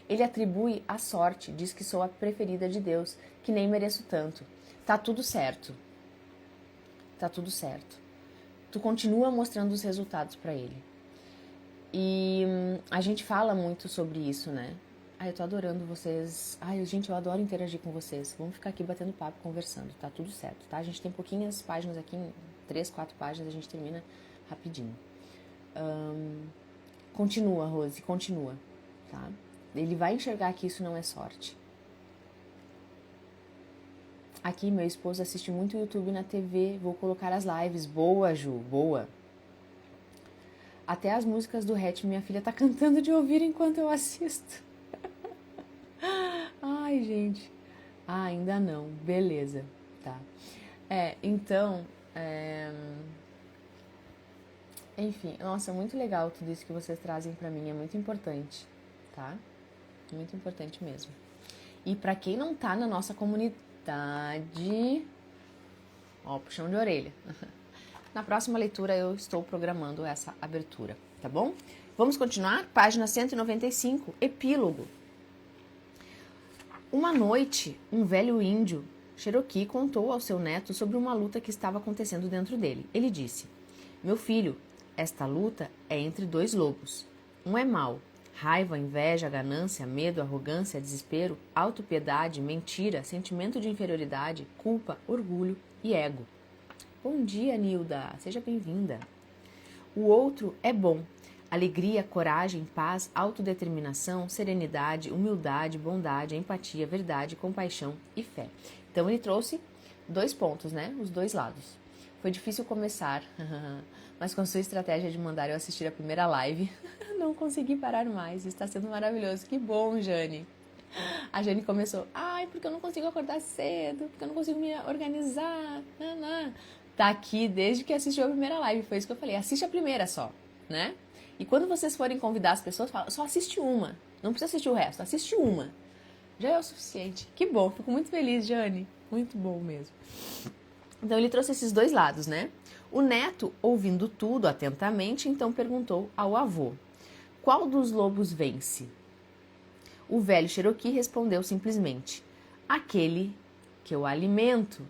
Ele atribui a sorte, diz que sou a preferida de Deus, que nem mereço tanto. Tá tudo certo. Tá tudo certo. Tu continua mostrando os resultados pra ele. E a gente fala muito sobre isso, né? Eu tô adorando vocês. Gente, eu adoro interagir com vocês. Vamos ficar aqui batendo papo, conversando. Tá tudo certo, tá? A gente tem pouquinhas páginas aqui, 3, 4 páginas, a gente termina rapidinho. Continua, Rose, continua, tá? Ele vai enxergar que isso não é sorte. Aqui, meu esposo assiste muito YouTube na TV. Vou colocar as lives. Boa, Ju, boa. Até as músicas do Hatch, minha filha tá cantando de ouvir enquanto eu assisto. Ai, gente. Ainda não. Beleza. Tá. Então... Enfim, nossa, muito legal tudo isso que vocês trazem pra mim. É muito importante, tá? Muito importante mesmo. E pra quem não tá na nossa comunidade... puxão de orelha. Na próxima leitura eu estou programando essa abertura, tá bom? Vamos continuar? Página 195, epílogo. Uma noite, um velho índio Cherokee contou ao seu neto sobre uma luta que estava acontecendo dentro dele. Ele disse: meu filho, esta luta é entre dois lobos. Um é mau, raiva, inveja, ganância, medo, arrogância, desespero, autopiedade, mentira, sentimento de inferioridade, culpa, orgulho e ego. Bom dia, Nilda. Seja bem-vinda. O outro é bom, alegria, coragem, paz, autodeterminação, serenidade, humildade, bondade, empatia, verdade, compaixão e fé. Então ele trouxe 2 pontos, né? Os 2 lados. Foi difícil começar, mas com a sua estratégia de mandar eu assistir a primeira live, não consegui parar mais. Está sendo maravilhoso. Que bom, Jane. A Jane começou, porque eu não consigo acordar cedo, porque eu não consigo me organizar. Tá aqui desde que assistiu a primeira live, foi isso que eu falei. Assiste a primeira só, né? E quando vocês forem convidar as pessoas, fala, só assiste uma. Não precisa assistir o resto, assiste uma. Já é o suficiente. Que bom, fico muito feliz, Jane. Muito bom mesmo. Então ele trouxe esses 2 lados, né? O neto, ouvindo tudo atentamente, então perguntou ao avô: qual dos lobos vence? O velho Cherokee respondeu simplesmente: aquele que eu alimento.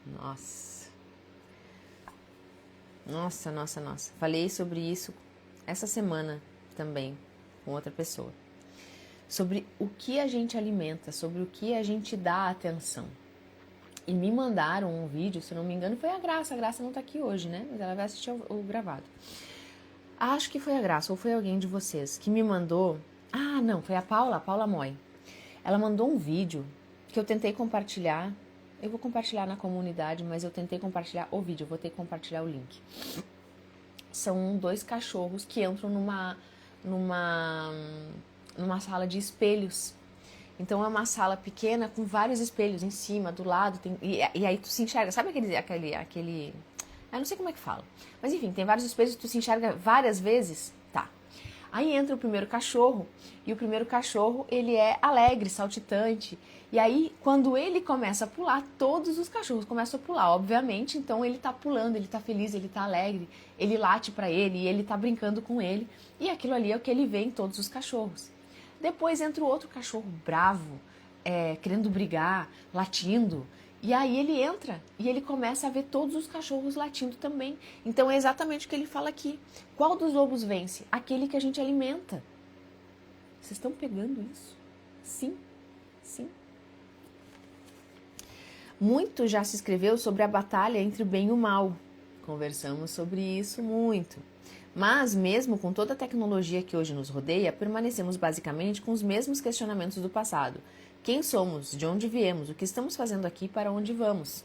Nossa. Falei sobre isso essa semana também com outra pessoa. Sobre o que a gente alimenta, sobre o que a gente dá atenção. E me mandaram um vídeo, se não me engano, foi a Graça. A Graça não tá aqui hoje, né? Mas ela vai assistir o gravado. Acho que foi a Graça, ou foi alguém de vocês, que me mandou... não, foi a Paula Moy. Ela mandou um vídeo que eu tentei compartilhar. Eu vou compartilhar na comunidade, mas eu tentei compartilhar o vídeo, eu vou ter que compartilhar o link. São 2 cachorros que entram numa sala de espelhos. Então é uma sala pequena com vários espelhos em cima, do lado, e aí tu se enxerga, sabe aquele... Eu não sei como é que fala. Mas enfim, tem vários espelhos e tu se enxerga várias vezes. Tá. Aí entra o primeiro cachorro, e o primeiro cachorro, ele é alegre, saltitante. E aí, quando ele começa a pular, todos os cachorros começam a pular, obviamente. Então ele tá pulando, ele tá feliz, ele tá alegre, ele late pra ele, e ele tá brincando com ele. E aquilo ali é o que ele vê em todos os cachorros. Depois entra o outro cachorro bravo, querendo brigar, latindo. E aí ele entra e ele começa a ver todos os cachorros latindo também. Então é exatamente o que ele fala aqui. Qual dos lobos vence? Aquele que a gente alimenta. Vocês estão pegando isso? Sim, sim. Muito já se escreveu sobre a batalha entre o bem e o mal. Conversamos sobre isso muito. Mas, mesmo com toda a tecnologia que hoje nos rodeia, permanecemos basicamente com os mesmos questionamentos do passado. Quem somos? De onde viemos? O que estamos fazendo aqui? Para onde vamos?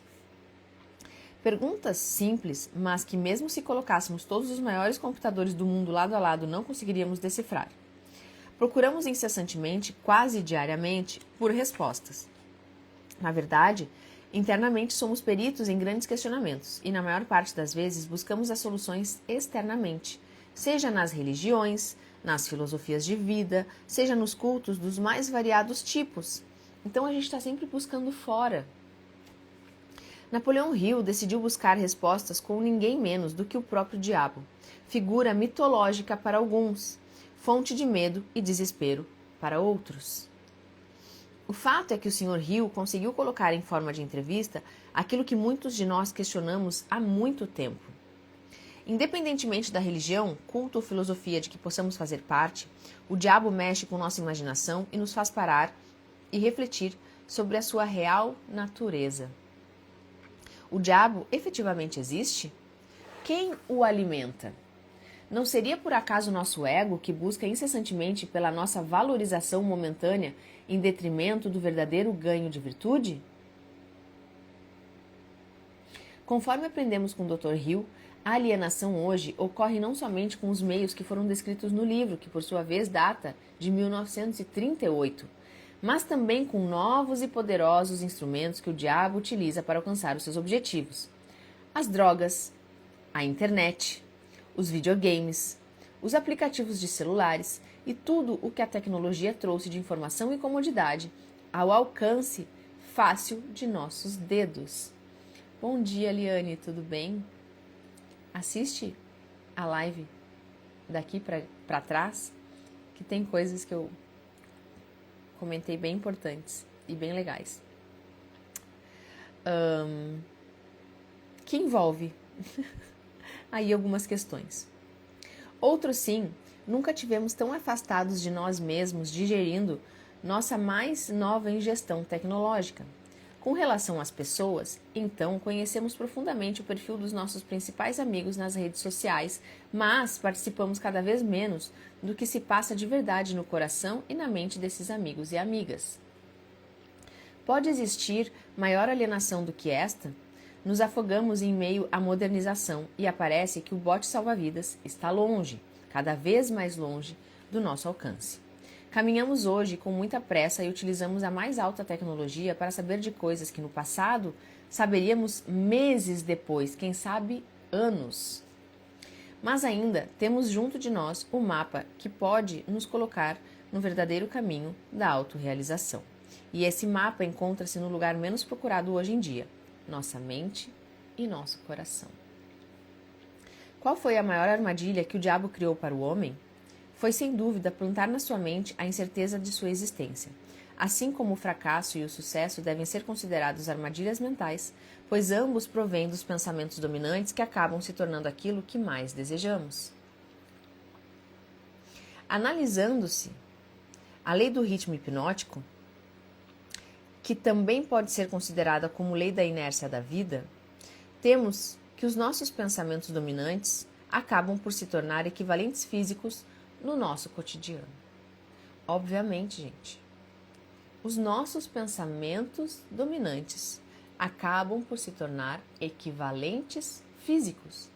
Perguntas simples, mas que mesmo se colocássemos todos os maiores computadores do mundo lado a lado, não conseguiríamos decifrar. Procuramos incessantemente, quase diariamente, por respostas. Na verdade, internamente somos peritos em grandes questionamentos e, na maior parte das vezes, buscamos as soluções externamente, seja nas religiões, nas filosofias de vida, seja nos cultos dos mais variados tipos. Então a gente está sempre buscando fora. Napoleão Hill decidiu buscar respostas com ninguém menos do que o próprio diabo, figura mitológica para alguns, fonte de medo e desespero para outros. O fato é que o Sr. Hill conseguiu colocar em forma de entrevista aquilo que muitos de nós questionamos há muito tempo. Independentemente da religião, culto ou filosofia de que possamos fazer parte, o diabo mexe com nossa imaginação e nos faz parar e refletir sobre a sua real natureza. O diabo efetivamente existe? Quem o alimenta? Não seria por acaso nosso ego que busca incessantemente pela nossa valorização momentânea em detrimento do verdadeiro ganho de virtude? Conforme aprendemos com o Dr. Hill, a alienação hoje ocorre não somente com os meios que foram descritos no livro, que por sua vez data de 1938, mas também com novos e poderosos instrumentos que o diabo utiliza para alcançar os seus objetivos. As drogas, a internet, os videogames, os aplicativos de celulares e tudo o que a tecnologia trouxe de informação e comodidade ao alcance fácil de nossos dedos. Bom dia, Liane, tudo bem? Assiste a live daqui para trás, que tem coisas que eu comentei bem importantes e bem legais. Que envolve aí algumas questões. Outros sim, nunca tivemos tão afastados de nós mesmos digerindo nossa mais nova ingestão tecnológica. Com relação às pessoas, então conhecemos profundamente o perfil dos nossos principais amigos nas redes sociais, mas participamos cada vez menos do que se passa de verdade no coração e na mente desses amigos e amigas. Pode existir maior alienação do que esta? Nos afogamos em meio à modernização e aparece que o bote salva-vidas está longe, cada vez mais longe, do nosso alcance. Caminhamos hoje com muita pressa e utilizamos a mais alta tecnologia para saber de coisas que no passado saberíamos meses depois, quem sabe anos. Mas ainda temos junto de nós o mapa que pode nos colocar no verdadeiro caminho da autorrealização. E esse mapa encontra-se no lugar menos procurado hoje em dia, nossa mente e nosso coração. Qual foi a maior armadilha que o diabo criou para o homem? Foi sem dúvida plantar na sua mente a incerteza de sua existência. Assim como o fracasso e o sucesso devem ser considerados armadilhas mentais, pois ambos provêm dos pensamentos dominantes que acabam se tornando aquilo que mais desejamos. Analisando-se a lei do ritmo hipnótico, que também pode ser considerada como lei da inércia da vida, temos que os nossos pensamentos dominantes acabam por se tornar equivalentes físicos no nosso cotidiano. Obviamente, gente, os nossos pensamentos dominantes acabam por se tornar equivalentes físicos.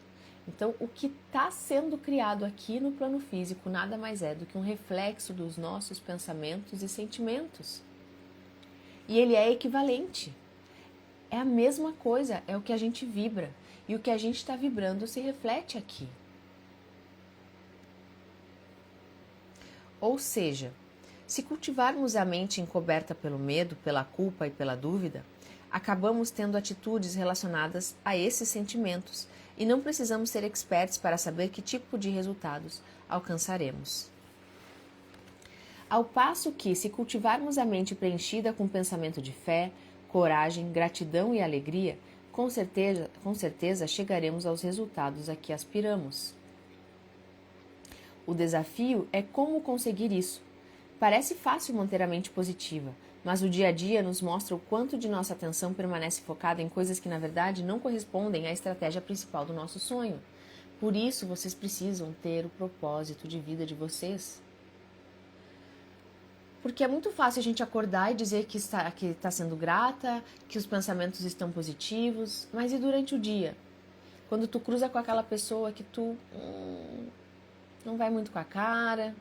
Então, o que está sendo criado aqui no plano físico nada mais é do que um reflexo dos nossos pensamentos e sentimentos. E ele é equivalente. É a mesma coisa, é o que a gente vibra. E o que a gente está vibrando se reflete aqui. Ou seja, se cultivarmos a mente encoberta pelo medo, pela culpa e pela dúvida, acabamos tendo atitudes relacionadas a esses sentimentos e não precisamos ser experts para saber que tipo de resultados alcançaremos. Ao passo que, se cultivarmos a mente preenchida com pensamento de fé, coragem, gratidão e alegria, com certeza chegaremos aos resultados a que aspiramos. O desafio é como conseguir isso. Parece fácil manter a mente positiva, mas o dia a dia nos mostra o quanto de nossa atenção permanece focada em coisas que na verdade não correspondem à estratégia principal do nosso sonho. Por isso, vocês precisam ter o propósito de vida de vocês. Porque é muito fácil a gente acordar e dizer que está sendo grata, que os pensamentos estão positivos, mas e durante o dia? Quando tu cruza com aquela pessoa que tu não vai muito com a cara,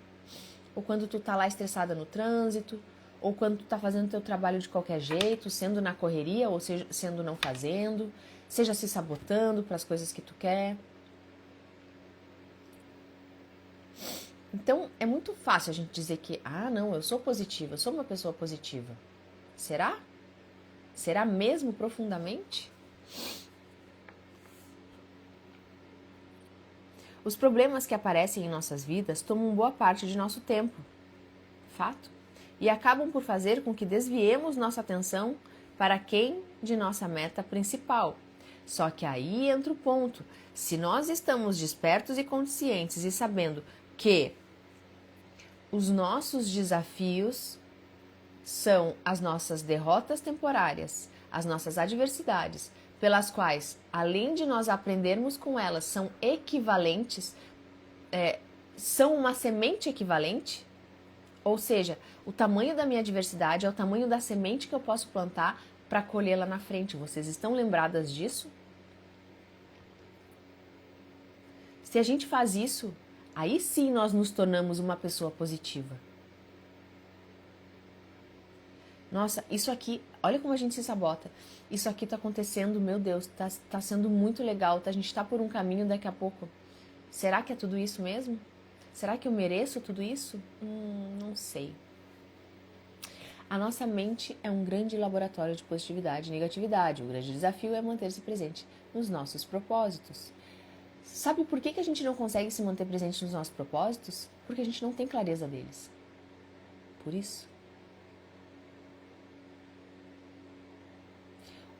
ou quando tu tá lá estressada no trânsito, ou quando tu tá fazendo teu trabalho de qualquer jeito, sendo na correria ou seja, sendo não fazendo, seja se sabotando para as coisas que tu quer. Então, é muito fácil a gente dizer que, não, eu sou positiva, eu sou uma pessoa positiva. Será? Será mesmo profundamente? Os problemas que aparecem em nossas vidas tomam boa parte de nosso tempo, fato, e acabam por fazer com que desviemos nossa atenção para quem de nossa meta principal. Só que aí entra o ponto. Se nós estamos despertos e conscientes e sabendo que os nossos desafios são as nossas derrotas temporárias, as nossas adversidades, pelas quais, além de nós aprendermos com elas, são equivalentes, são uma semente equivalente, ou seja, o tamanho da minha adversidade é o tamanho da semente que eu posso plantar para colher lá na frente. Vocês estão lembradas disso? Se a gente faz isso, aí sim nós nos tornamos uma pessoa positiva. Nossa, isso aqui, olha como a gente se sabota. Isso aqui tá acontecendo, meu Deus, tá sendo muito legal, a gente tá por um caminho daqui a pouco. Será que é tudo isso mesmo? Será que eu mereço tudo isso? Não sei. A nossa mente é um grande laboratório de positividade e negatividade. O grande desafio é manter-se presente nos nossos propósitos. Sabe por que a gente não consegue se manter presente nos nossos propósitos? Porque a gente não tem clareza deles. Por isso.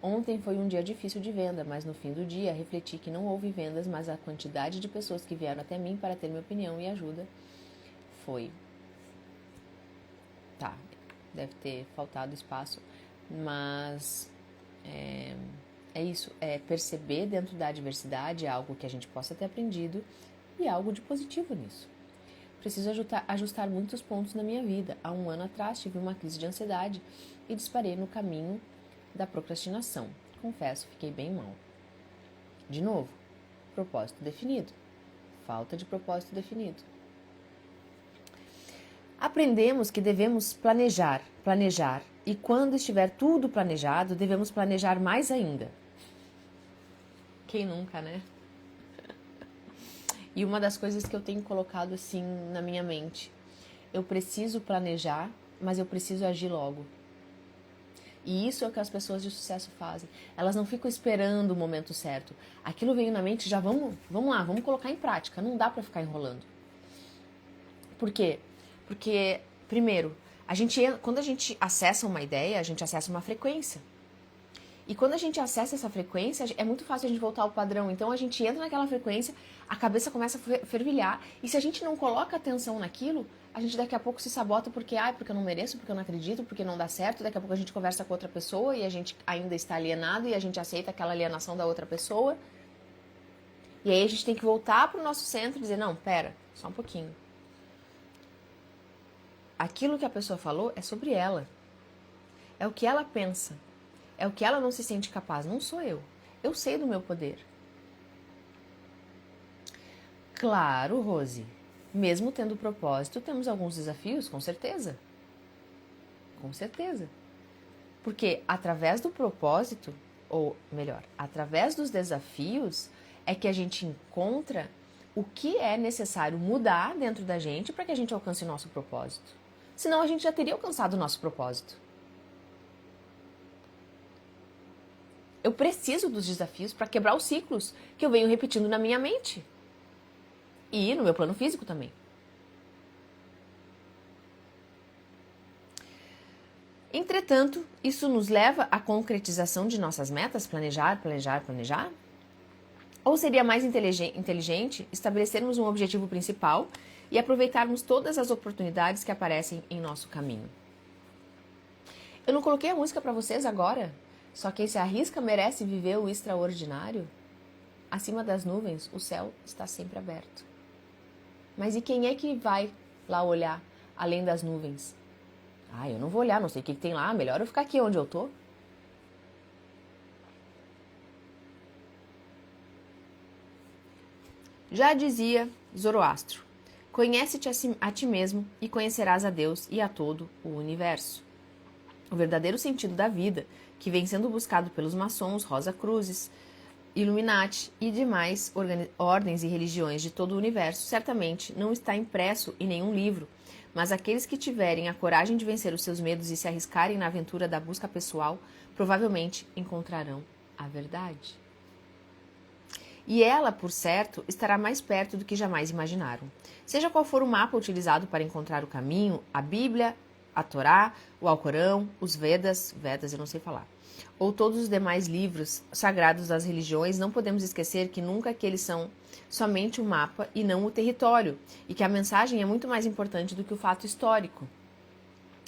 Ontem foi um dia difícil de venda, mas no fim do dia refleti que não houve vendas, mas a quantidade de pessoas que vieram até mim para ter minha opinião e ajuda foi... Deve ter faltado espaço, mas É isso, é perceber dentro da adversidade algo que a gente possa ter aprendido e algo de positivo nisso. Preciso ajustar muitos pontos na minha vida. Há um ano atrás tive uma crise de ansiedade e disparei no caminho da procrastinação. Confesso, fiquei bem mal. De novo, propósito definido. Falta de propósito definido. Aprendemos que devemos planejar, e quando estiver tudo planejado, devemos planejar mais ainda. Quem nunca, né? E uma das coisas que eu tenho colocado assim na minha mente, eu preciso planejar, mas eu preciso agir logo. E isso é o que as pessoas de sucesso fazem. Elas não ficam esperando o momento certo. Aquilo veio na mente, já vamos lá, vamos colocar em prática. Não dá para ficar enrolando. Por quê? Porque, primeiro, quando a gente acessa uma ideia, a gente acessa uma frequência. E quando a gente acessa essa frequência, é muito fácil a gente voltar ao padrão. Então, a gente entra naquela frequência, a cabeça começa a fervilhar. E se a gente não coloca atenção naquilo, a gente daqui a pouco se sabota porque eu não mereço, porque eu não acredito, porque não dá certo. Daqui a pouco a gente conversa com outra pessoa e a gente ainda está alienado e a gente aceita aquela alienação da outra pessoa. E aí a gente tem que voltar para o nosso centro e dizer, não, pera, só um pouquinho. Aquilo que a pessoa falou é sobre ela. É o que ela pensa. É o que ela não se sente capaz. Não sou eu. Eu sei do meu poder. Claro, Rose. Mesmo tendo propósito, temos alguns desafios, com certeza. Com certeza. Porque através do propósito, ou melhor, através dos desafios, é que a gente encontra o que é necessário mudar dentro da gente para que a gente alcance o nosso propósito. Senão a gente já teria alcançado o nosso propósito. Eu preciso dos desafios para quebrar os ciclos que eu venho repetindo na minha mente. E no meu plano físico também. Entretanto, isso nos leva à concretização de nossas metas? Planejar? Ou seria mais inteligente estabelecermos um objetivo principal e aproveitarmos todas as oportunidades que aparecem em nosso caminho? Eu não coloquei a música para vocês agora? Só quem se arrisca merece viver o extraordinário? Acima das nuvens, o céu está sempre aberto. Mas e quem é que vai lá olhar além das nuvens? Eu não vou olhar, não sei o que tem lá, melhor eu ficar aqui onde eu tô. Já dizia Zoroastro, conhece-te a ti mesmo e conhecerás a Deus e a todo o universo. O verdadeiro sentido da vida, que vem sendo buscado pelos maçons, Rosa-Cruzes, Illuminati e demais ordens e religiões de todo o universo, certamente não está impresso em nenhum livro, mas aqueles que tiverem a coragem de vencer os seus medos e se arriscarem na aventura da busca pessoal, provavelmente encontrarão a verdade. E ela, por certo, estará mais perto do que jamais imaginaram. Seja qual for o mapa utilizado para encontrar o caminho, a Bíblia, a Torá, o Alcorão, os Vedas eu não sei falar, ou todos os demais livros sagrados das religiões, não podemos esquecer que nunca que eles são somente o mapa e não o território, e que a mensagem é muito mais importante do que o fato histórico.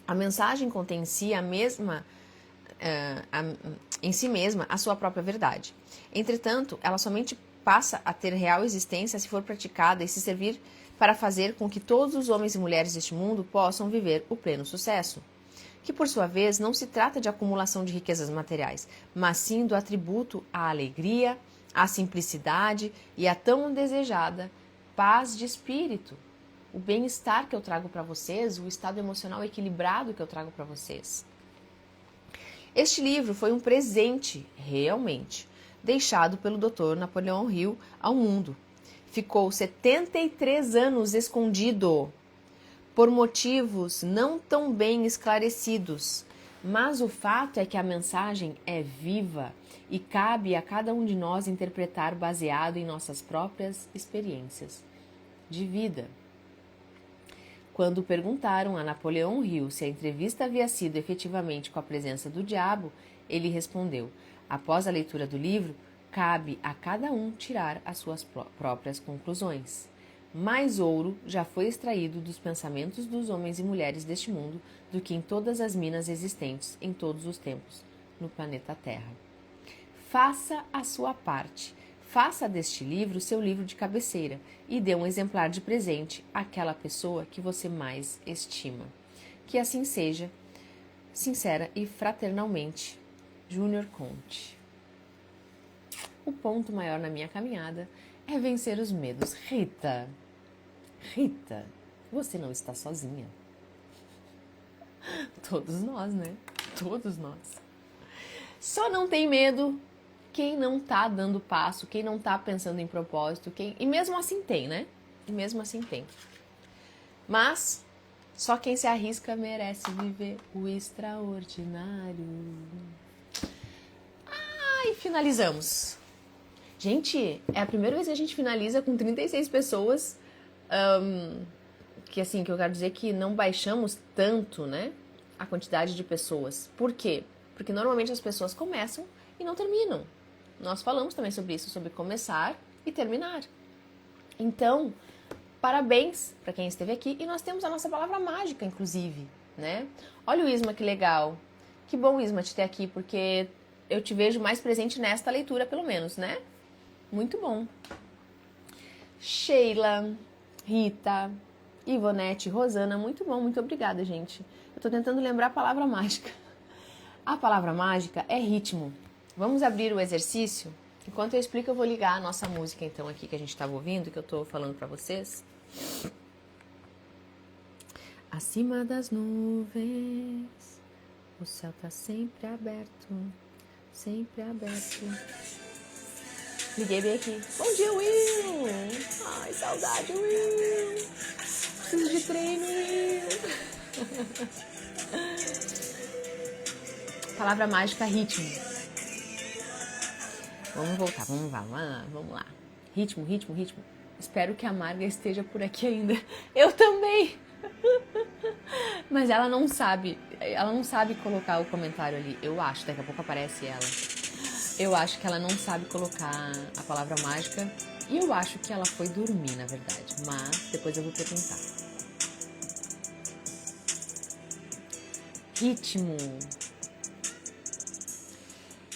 A mensagem contém em si mesma a sua própria verdade. Entretanto, ela somente passa a ter real existência se for praticada e se servir para fazer com que todos os homens e mulheres deste mundo possam viver o pleno sucesso. Que, por sua vez, não se trata de acumulação de riquezas materiais, mas sim do atributo à alegria, à simplicidade e à tão desejada paz de espírito. O bem-estar que eu trago para vocês, o estado emocional equilibrado que eu trago para vocês. Este livro foi um presente, realmente, deixado pelo Dr. Napoleão Hill ao mundo. Ficou 73 anos escondido, por motivos não tão bem esclarecidos, mas o fato é que a mensagem é viva e cabe a cada um de nós interpretar baseado em nossas próprias experiências de vida. Quando perguntaram a Napoleão Hill se a entrevista havia sido efetivamente com a presença do diabo, ele respondeu: após a leitura do livro, cabe a cada um tirar as suas próprias conclusões. Mais ouro já foi extraído dos pensamentos dos homens e mulheres deste mundo do que em todas as minas existentes em todos os tempos no planeta Terra. Faça a sua parte. Faça deste livro seu livro de cabeceira e dê um exemplar de presente àquela pessoa que você mais estima. Que assim seja, sincera e fraternalmente, Júnior Conte. O ponto maior na minha caminhada é vencer os medos. Rita, você não está sozinha. Todos nós, né? Todos nós. Só não tem medo quem não tá dando passo, quem não tá pensando em propósito, e mesmo assim tem, né? E mesmo assim tem. Mas só quem se arrisca merece viver o extraordinário. E finalizamos. Gente, é a primeira vez que a gente finaliza com 36 pessoas, que assim, que eu quero dizer que não baixamos tanto, né, a quantidade de pessoas. Por quê? Porque normalmente as pessoas começam e não terminam. Nós falamos também sobre isso, sobre começar e terminar. Então, parabéns para quem esteve aqui. E nós temos a nossa palavra mágica, inclusive, né? Olha o Isma, que legal. Que bom, Isma, te ter aqui, porque eu te vejo mais presente nesta leitura, pelo menos, né? Muito bom. Sheila, Rita, Ivonete, Rosana, muito bom, muito obrigada, gente. Eu tô tentando lembrar a palavra mágica. A palavra mágica é ritmo. Vamos abrir o exercício? Enquanto eu explico, eu vou ligar a nossa música, então, aqui que a gente estava ouvindo, que eu tô falando para vocês. Acima das nuvens, o céu tá sempre aberto, sempre aberto. Liguei bem aqui. Bom dia, Will! Ai, saudade, Will! Preciso de treino, Will! Palavra mágica, ritmo. Vamos voltar, vamos lá. Ritmo. Espero que a Marga esteja por aqui ainda. Eu também! Mas ela não sabe colocar o comentário ali. Eu acho, daqui a pouco aparece ela. Eu acho que ela não sabe colocar a palavra mágica. E eu acho que ela foi dormir, na verdade. Mas depois eu vou perguntar. Ritmo.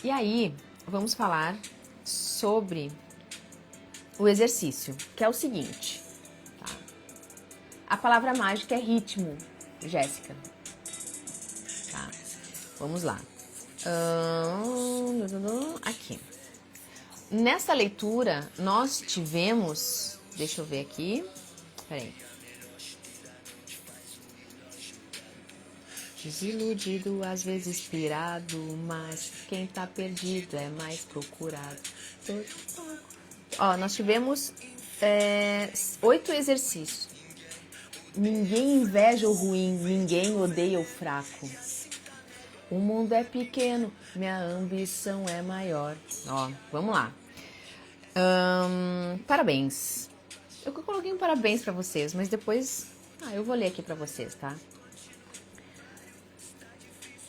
E aí, vamos falar sobre o exercício, que é o seguinte. Tá? A palavra mágica é ritmo, Jéssica. Tá? Vamos lá. Aqui. Nessa leitura, nós tivemos... Deixa eu ver aqui. Peraí. Desiludido, às vezes pirado, mas quem tá perdido é mais procurado. Ó, nós tivemos 8 exercícios. Ninguém inveja o ruim, ninguém odeia o fraco. O mundo é pequeno, minha ambição é maior. Ó, vamos lá. Parabéns. Eu coloquei um parabéns pra vocês, mas depois... eu vou ler aqui pra vocês, tá?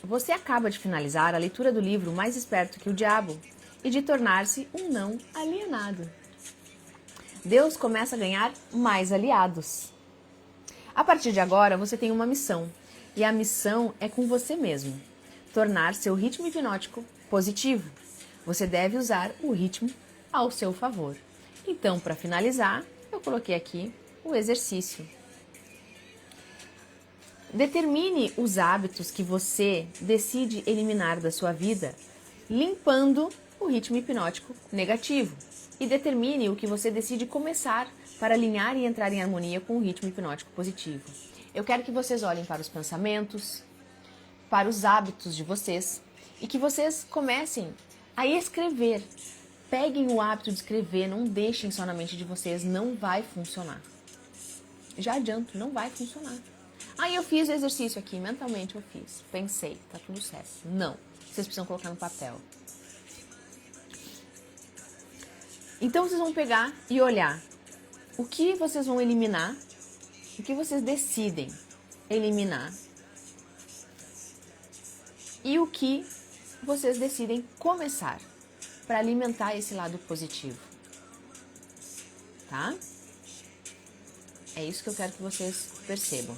Você acaba de finalizar a leitura do livro Mais Esperto que o Diabo e de tornar-se um não alienado. Deus começa a ganhar mais aliados. A partir de agora, você tem uma missão, e a missão é com você mesmo. Tornar seu ritmo hipnótico positivo. Você deve usar o ritmo ao seu favor. Então, para finalizar, eu coloquei aqui o exercício. Determine os hábitos que você decide eliminar da sua vida, limpando o ritmo hipnótico negativo. E determine o que você decide começar para alinhar e entrar em harmonia com o ritmo hipnótico positivo. Eu quero que vocês olhem para os pensamentos, para os hábitos de vocês e que vocês comecem a escrever. Peguem o hábito de escrever, não deixem só na mente de vocês, não vai funcionar. Já adianto, não vai funcionar. Eu fiz o exercício aqui, mentalmente eu fiz, pensei, tá tudo certo. Não, vocês precisam colocar no papel. Então vocês vão pegar e olhar o que vocês vão eliminar, o que vocês decidem eliminar e o que vocês decidem começar para alimentar esse lado positivo, tá? É isso que eu quero que vocês percebam.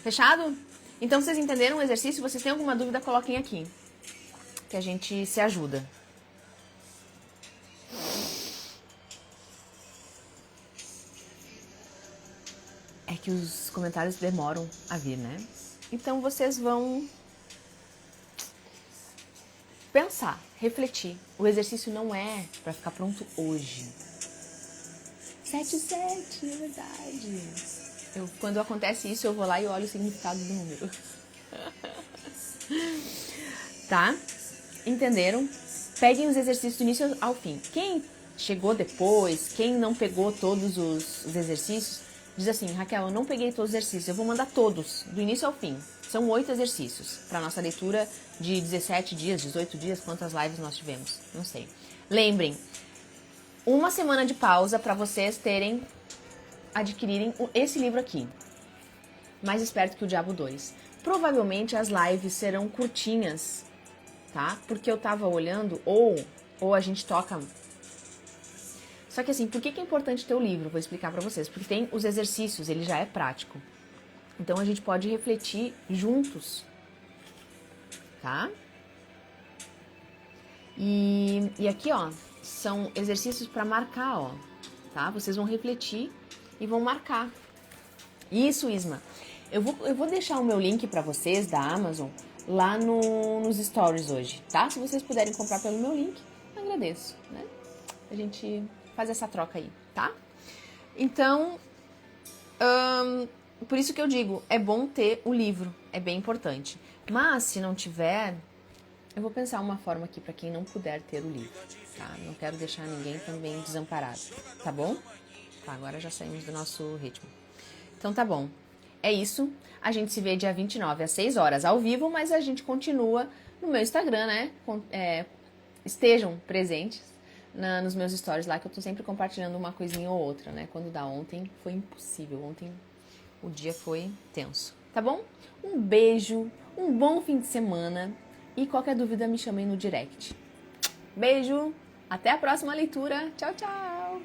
Fechado? Então, vocês entenderam o exercício? Se vocês têm alguma dúvida, coloquem aqui, que a gente se ajuda. É que os comentários demoram a vir, né? Então, vocês vão pensar, refletir. O exercício não é para ficar pronto hoje. 7-7, é verdade. Quando acontece isso, eu vou lá e olho o significado do número. Tá? Entenderam? Peguem os exercícios do início ao fim. Quem chegou depois, quem não pegou todos os exercícios, diz assim: Raquel, eu não peguei todos os exercícios, eu vou mandar todos, do início ao fim. São 8 exercícios para nossa leitura de 17 dias, 18 dias, quantas lives nós tivemos, não sei. Lembrem, uma semana de pausa para vocês adquirirem esse livro aqui, Mais Esperto que o Diabo 2. Provavelmente as lives serão curtinhas, tá? Porque eu tava olhando, ou a gente toca. Só que assim, por que é importante ter o livro? Vou explicar pra vocês. Porque tem os exercícios, ele já é prático. Então a gente pode refletir juntos, tá? E aqui, ó, são exercícios pra marcar, ó, tá? Vocês vão refletir e vão marcar. Isso, Isma. Eu vou deixar o meu link pra vocês da Amazon lá nos stories hoje, tá? Se vocês puderem comprar pelo meu link, eu agradeço, né? A gente faz essa troca aí, tá? Então, por isso que eu digo, é bom ter o livro, é bem importante. Mas, se não tiver, eu vou pensar uma forma aqui pra quem não puder ter o livro, tá? Não quero deixar ninguém também desamparado, tá bom? Tá, agora já saímos do nosso ritmo. Então tá bom. É isso. A gente se vê dia 29 às 6 horas ao vivo, mas a gente continua no meu Instagram, né? Estejam presentes nos meus stories lá, que eu tô sempre compartilhando uma coisinha ou outra, né? Quando dá. Ontem foi impossível. Ontem o dia foi tenso. Tá bom? Um beijo, um bom fim de semana e qualquer dúvida me chamem no direct. Beijo, até a próxima leitura. Tchau, tchau!